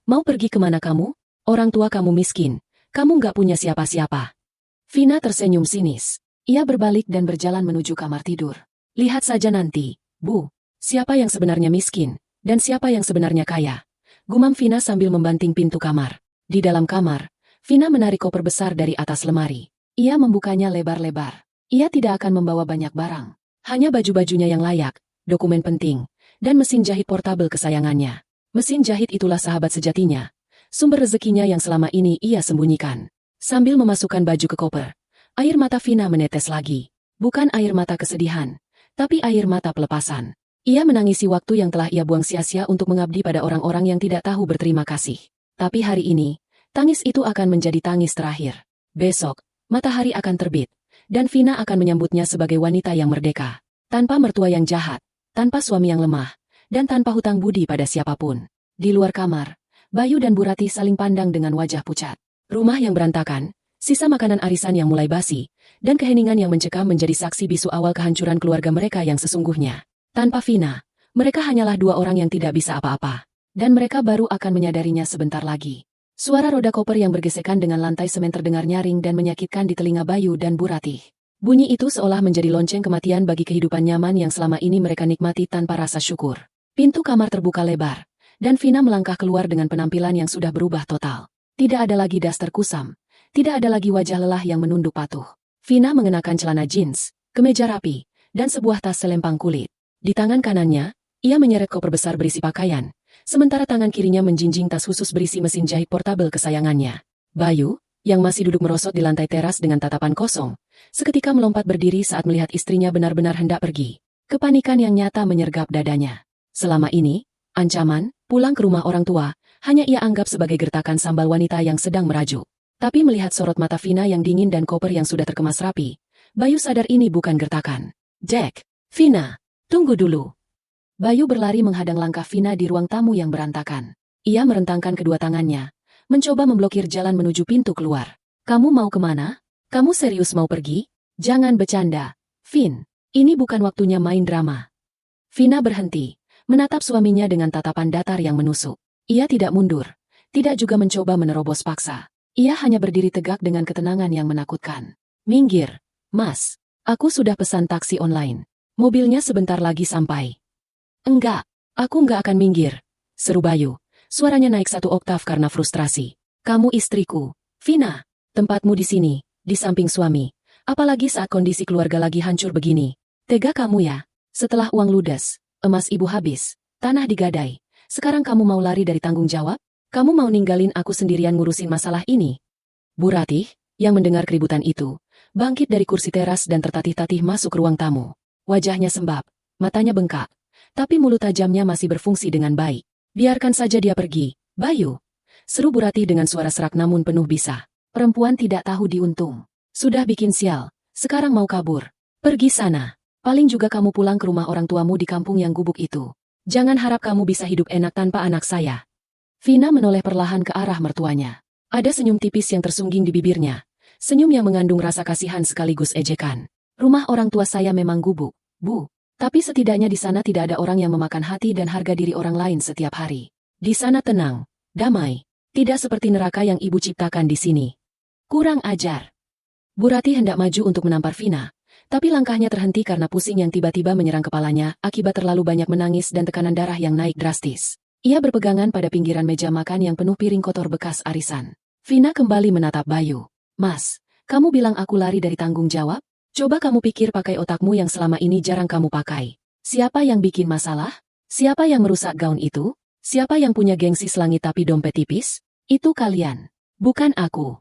Mau pergi kemana kamu? Orang tua kamu miskin, kamu nggak punya siapa-siapa. Vina tersenyum sinis. Ia berbalik dan berjalan menuju kamar tidur. Lihat saja nanti, Bu. Siapa yang sebenarnya miskin, dan siapa yang sebenarnya kaya? Gumam Vina sambil membanting pintu kamar. Di dalam kamar, Vina menarik koper besar dari atas lemari. Ia membukanya lebar-lebar. Ia tidak akan membawa banyak barang. Hanya baju-bajunya yang layak, dokumen penting, dan mesin jahit portabel kesayangannya. Mesin jahit itulah sahabat sejatinya. Sumber rezekinya yang selama ini ia sembunyikan. Sambil memasukkan baju ke koper, air mata Vina menetes lagi. Bukan air mata kesedihan, tapi air mata pelepasan. Ia menangisi waktu yang telah ia buang sia-sia untuk mengabdi pada orang-orang yang tidak tahu berterima kasih. Tapi hari ini, tangis itu akan menjadi tangis terakhir. Besok, matahari akan terbit, dan Vina akan menyambutnya sebagai wanita yang merdeka. Tanpa mertua yang jahat, tanpa suami yang lemah, dan tanpa hutang budi pada siapapun. Di luar kamar, Bayu dan Bu Ratih saling pandang dengan wajah pucat. Rumah yang berantakan, sisa makanan arisan yang mulai basi, dan keheningan yang mencekam menjadi saksi bisu awal kehancuran keluarga mereka yang sesungguhnya. Tanpa Vina, mereka hanyalah dua orang yang tidak bisa apa-apa. Dan mereka baru akan menyadarinya sebentar lagi. Suara roda koper yang bergesekan dengan lantai semen terdengar nyaring dan menyakitkan di telinga Bayu dan Bu Ratih. Bunyi itu seolah menjadi lonceng kematian bagi kehidupan nyaman yang selama ini mereka nikmati tanpa rasa syukur. Pintu kamar terbuka lebar, dan Vina melangkah keluar dengan penampilan yang sudah berubah total. Tidak ada lagi daster kusam, tidak ada lagi wajah lelah yang menunduk patuh. Vina mengenakan celana jeans, kemeja rapi, dan sebuah tas selempang kulit. Di tangan kanannya, ia menyeret koper besar berisi pakaian, sementara tangan kirinya menjinjing tas khusus berisi mesin jahit portabel kesayangannya. Bayu, yang masih duduk merosot di lantai teras dengan tatapan kosong, seketika melompat berdiri saat melihat istrinya benar-benar hendak pergi. Kepanikan yang nyata menyergap dadanya. Selama ini, ancaman, pulang ke rumah orang tua, hanya ia anggap sebagai gertakan sambal wanita yang sedang merajuk. Tapi melihat sorot mata Vina yang dingin dan koper yang sudah terkemas rapi, Bayu sadar ini bukan gertakan. Jack, Vina, tunggu dulu. Bayu berlari menghadang langkah Vina di ruang tamu yang berantakan. Ia merentangkan kedua tangannya, mencoba memblokir jalan menuju pintu keluar. Kamu mau kemana? Kamu serius mau pergi? Jangan bercanda, Vin. Ini bukan waktunya main drama. Vina berhenti, menatap suaminya dengan tatapan datar yang menusuk. Ia tidak mundur, tidak juga mencoba menerobos paksa. Ia hanya berdiri tegak dengan ketenangan yang menakutkan. Minggir, Mas. Aku sudah pesan taksi online. Mobilnya sebentar lagi sampai. Enggak, aku enggak akan minggir, seru Bayu. Suaranya naik satu oktav karena frustrasi. Kamu istriku, Vina. Tempatmu di sini, di samping suami. Apalagi saat kondisi keluarga lagi hancur begini. Tega kamu ya. Setelah uang ludes, emas ibu habis, tanah digadai. Sekarang kamu mau lari dari tanggung jawab? Kamu mau ninggalin aku sendirian ngurusin masalah ini? Bu Ratih, yang mendengar keributan itu, bangkit dari kursi teras dan tertatih-tatih masuk ruang tamu. Wajahnya sembab, matanya bengkak, tapi mulut tajamnya masih berfungsi dengan baik. Biarkan saja dia pergi, Bayu. Seru Bu Ratih dengan suara serak namun penuh bisa. Perempuan tidak tahu diuntung. Sudah bikin sial, sekarang mau kabur. Pergi sana. Paling juga kamu pulang ke rumah orang tuamu di kampung yang gubuk itu. Jangan harap kamu bisa hidup enak tanpa anak saya. Vina menoleh perlahan ke arah mertuanya. Ada senyum tipis yang tersungging di bibirnya. Senyum yang mengandung rasa kasihan sekaligus ejekan. Rumah orang tua saya memang gubuk, Bu. Tapi setidaknya di sana tidak ada orang yang memakan hati dan harga diri orang lain setiap hari. Di sana tenang, damai. Tidak seperti neraka yang ibu ciptakan di sini. Kurang ajar. Bu Ratih hendak maju untuk menampar Vina, tapi langkahnya terhenti karena pusing yang tiba-tiba menyerang kepalanya akibat terlalu banyak menangis dan tekanan darah yang naik drastis. Ia berpegangan pada pinggiran meja makan yang penuh piring kotor bekas arisan. Vina kembali menatap Bayu. Mas, kamu bilang aku lari dari tanggung jawab? Coba kamu pikir pakai otakmu yang selama ini jarang kamu pakai. Siapa yang bikin masalah? Siapa yang merusak gaun itu? Siapa yang punya gengsi selangit tapi dompet tipis? Itu kalian. Bukan aku.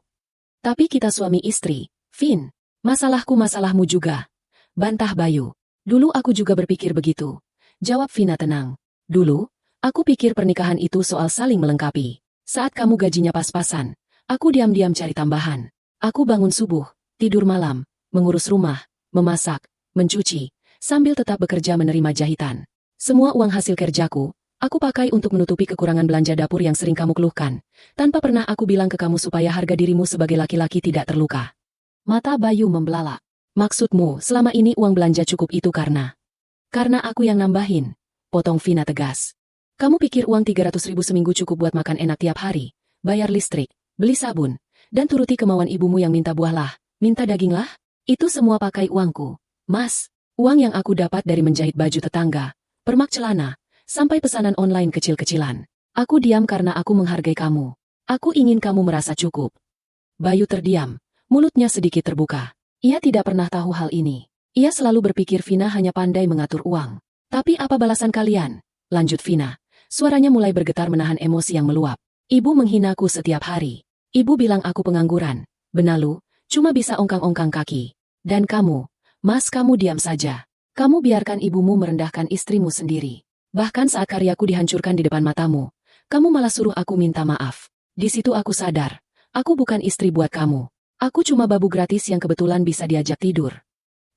Tapi kita suami istri, Vin. Masalahku masalahmu juga. Bantah Bayu. Dulu aku juga berpikir begitu. Jawab Vina tenang. Dulu, aku pikir pernikahan itu soal saling melengkapi. Saat kamu gajinya pas-pasan, aku diam-diam cari tambahan. Aku bangun subuh, tidur malam, mengurus rumah, memasak, mencuci, sambil tetap bekerja menerima jahitan. Semua uang hasil kerjaku, aku pakai untuk menutupi kekurangan belanja dapur yang sering kamu keluhkan, tanpa pernah aku bilang ke kamu supaya harga dirimu sebagai laki-laki tidak terluka. Mata Bayu membelalak. Maksudmu, selama ini uang belanja cukup itu karena aku yang nambahin, potong Vina tegas. Kamu pikir uang 300.000 seminggu cukup buat makan enak tiap hari, bayar listrik, beli sabun, dan turuti kemauan ibumu yang minta buah lah, minta daging lah? Itu semua pakai uangku, Mas. Uang yang aku dapat dari menjahit baju tetangga, permak celana, sampai pesanan online kecil-kecilan. Aku diam karena aku menghargai kamu. Aku ingin kamu merasa cukup. Bayu terdiam, mulutnya sedikit terbuka. Ia tidak pernah tahu hal ini. Ia selalu berpikir Vina hanya pandai mengatur uang. Tapi apa balasan kalian? Lanjut Vina. Suaranya mulai bergetar menahan emosi yang meluap. Ibu menghinaku setiap hari. Ibu bilang aku pengangguran, benalu, cuma bisa ongkang-ongkang kaki. Dan kamu, Mas, kamu diam saja. Kamu biarkan ibumu merendahkan istrimu sendiri. Bahkan saat karyaku dihancurkan di depan matamu, kamu malah suruh aku minta maaf. Di situ aku sadar, aku bukan istri buat kamu. Aku cuma babu gratis yang kebetulan bisa diajak tidur.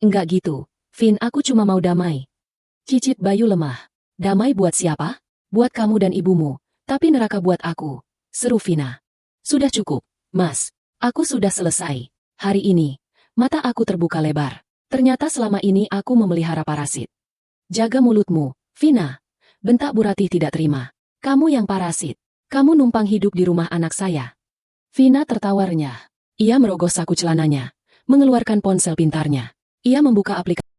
Enggak gitu, Vin, aku cuma mau damai. Cicit Bayu lemah. Damai buat siapa? Buat kamu dan ibumu, tapi neraka buat aku, seru Vina. Sudah cukup, Mas. Aku sudah selesai. Hari ini, mata aku terbuka lebar. Ternyata selama ini aku memelihara parasit. Jaga mulutmu, Vina. Bentak Bu Ratih tidak terima. Kamu yang parasit. Kamu numpang hidup di rumah anak saya. Vina tertawa renyah. Ia merogoh saku celananya, mengeluarkan ponsel pintarnya. Ia membuka aplikasi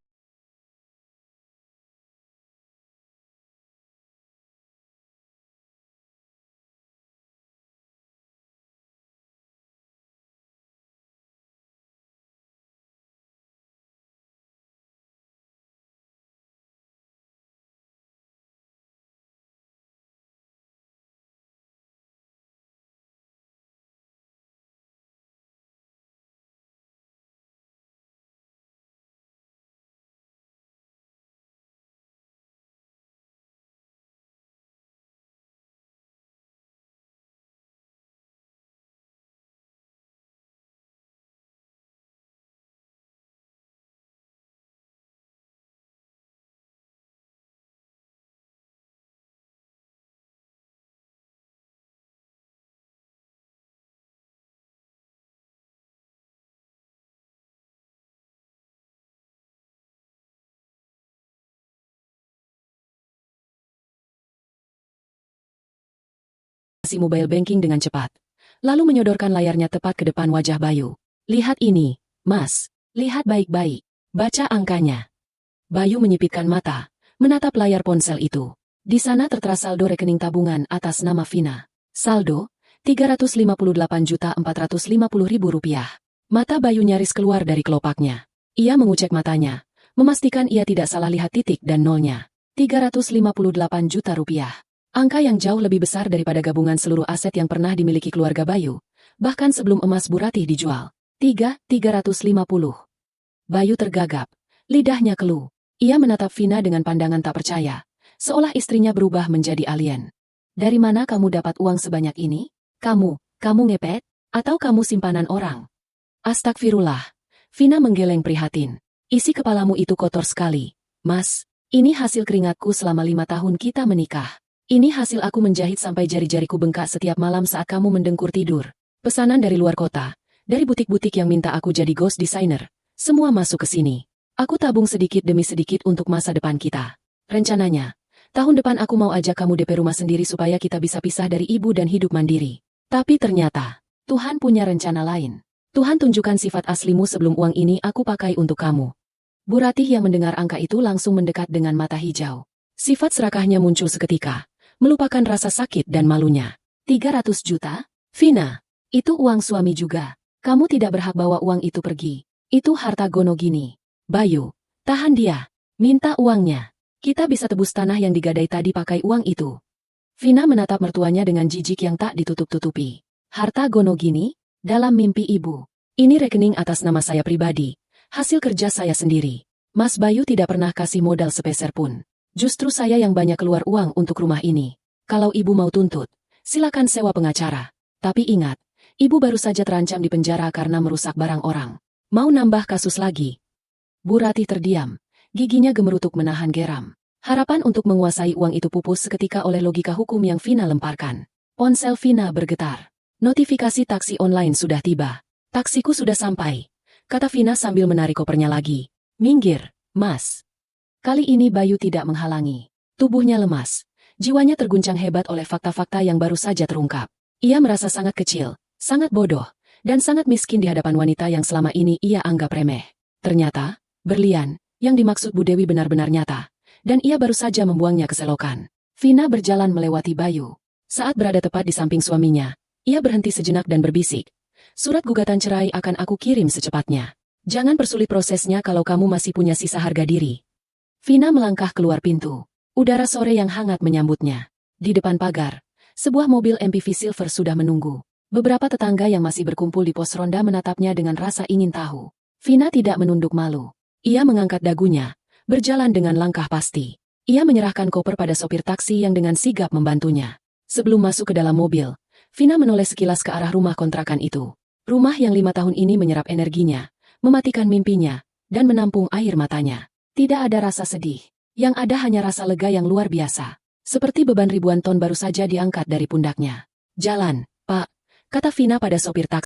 mobile banking dengan cepat, lalu menyodorkan layarnya tepat ke depan wajah Bayu. Lihat ini, Mas. Lihat baik-baik. Baca angkanya. Bayu menyipitkan mata, menatap layar ponsel itu. Di sana tertera saldo rekening tabungan atas nama Vina. Saldo, Rp358.450.000. Mata Bayu nyaris keluar dari kelopaknya. Ia mengucek matanya, memastikan ia tidak salah lihat titik dan nolnya. Rp358 juta. Angka yang jauh lebih besar daripada gabungan seluruh aset yang pernah dimiliki keluarga Bayu, bahkan sebelum emas Bu Ratih dijual. 350. Bayu tergagap, lidahnya keluh. Ia menatap Vina dengan pandangan tak percaya, seolah istrinya berubah menjadi alien. Dari mana kamu dapat uang sebanyak ini? Kamu ngepet? Atau kamu simpanan orang? Astagfirullah. Vina menggeleng prihatin. Isi kepalamu itu kotor sekali. Mas, ini hasil keringatku selama 5 tahun kita menikah. Ini hasil aku menjahit sampai jari-jariku bengkak setiap malam saat kamu mendengkur tidur. Pesanan dari luar kota, dari butik-butik yang minta aku jadi ghost designer, semua masuk ke sini. Aku tabung sedikit demi sedikit untuk masa depan kita. Rencananya, tahun depan aku mau ajak kamu DP rumah sendiri supaya kita bisa pisah dari ibu dan hidup mandiri. Tapi ternyata, Tuhan punya rencana lain. Tuhan tunjukkan sifat aslimu sebelum uang ini aku pakai untuk kamu. Bu Ratih yang mendengar angka itu langsung mendekat dengan mata hijau. Sifat serakahnya muncul seketika, melupakan rasa sakit dan malunya. 300 juta? Vina, itu uang suami juga. Kamu tidak berhak bawa uang itu pergi. Itu harta gono gini. Bayu, tahan dia. Minta uangnya. Kita bisa tebus tanah yang digadai tadi pakai uang itu. Vina menatap mertuanya dengan jijik yang tak ditutup-tutupi. Harta gono gini? Dalam mimpi ibu. Ini rekening atas nama saya pribadi. Hasil kerja saya sendiri. Mas Bayu tidak pernah kasih modal sepeser pun. Justru saya yang banyak keluar uang untuk rumah ini. Kalau ibu mau tuntut, silakan sewa pengacara. Tapi ingat, ibu baru saja terancam di penjara karena merusak barang orang. Mau nambah kasus lagi? Bu Ratih terdiam, giginya gemerutuk menahan geram. Harapan untuk menguasai uang itu pupus seketika oleh logika hukum yang Vina lemparkan. Ponsel Vina bergetar. Notifikasi taksi online sudah tiba. Taksiku sudah sampai, kata Vina sambil menarik kopernya lagi. Minggir, Mas. Kali ini Bayu tidak menghalangi. Tubuhnya lemas. Jiwanya terguncang hebat oleh fakta-fakta yang baru saja terungkap. Ia merasa sangat kecil, sangat bodoh, dan sangat miskin di hadapan wanita yang selama ini ia anggap remeh. Ternyata, berlian, yang dimaksud Bu Dewi benar-benar nyata, dan ia baru saja membuangnya ke selokan. Vina berjalan melewati Bayu. Saat berada tepat di samping suaminya, ia berhenti sejenak dan berbisik. Surat gugatan cerai akan aku kirim secepatnya. Jangan persulit prosesnya kalau kamu masih punya sisa harga diri. Vina melangkah keluar pintu. Udara sore yang hangat menyambutnya. Di depan pagar, sebuah mobil MPV Silver sudah menunggu. Beberapa tetangga yang masih berkumpul di pos ronda menatapnya dengan rasa ingin tahu. Vina tidak menunduk malu. Ia mengangkat dagunya, berjalan dengan langkah pasti. Ia menyerahkan koper pada sopir taksi yang dengan sigap membantunya. Sebelum masuk ke dalam mobil, Vina menoleh sekilas ke arah rumah kontrakan itu. Rumah yang 5 tahun ini menyerap energinya, mematikan mimpinya, dan menampung air matanya. Tidak ada rasa sedih. Yang ada hanya rasa lega yang luar biasa. Seperti beban ribuan ton baru saja diangkat dari pundaknya. Jalan, Pak, kata Vina pada sopir taksi.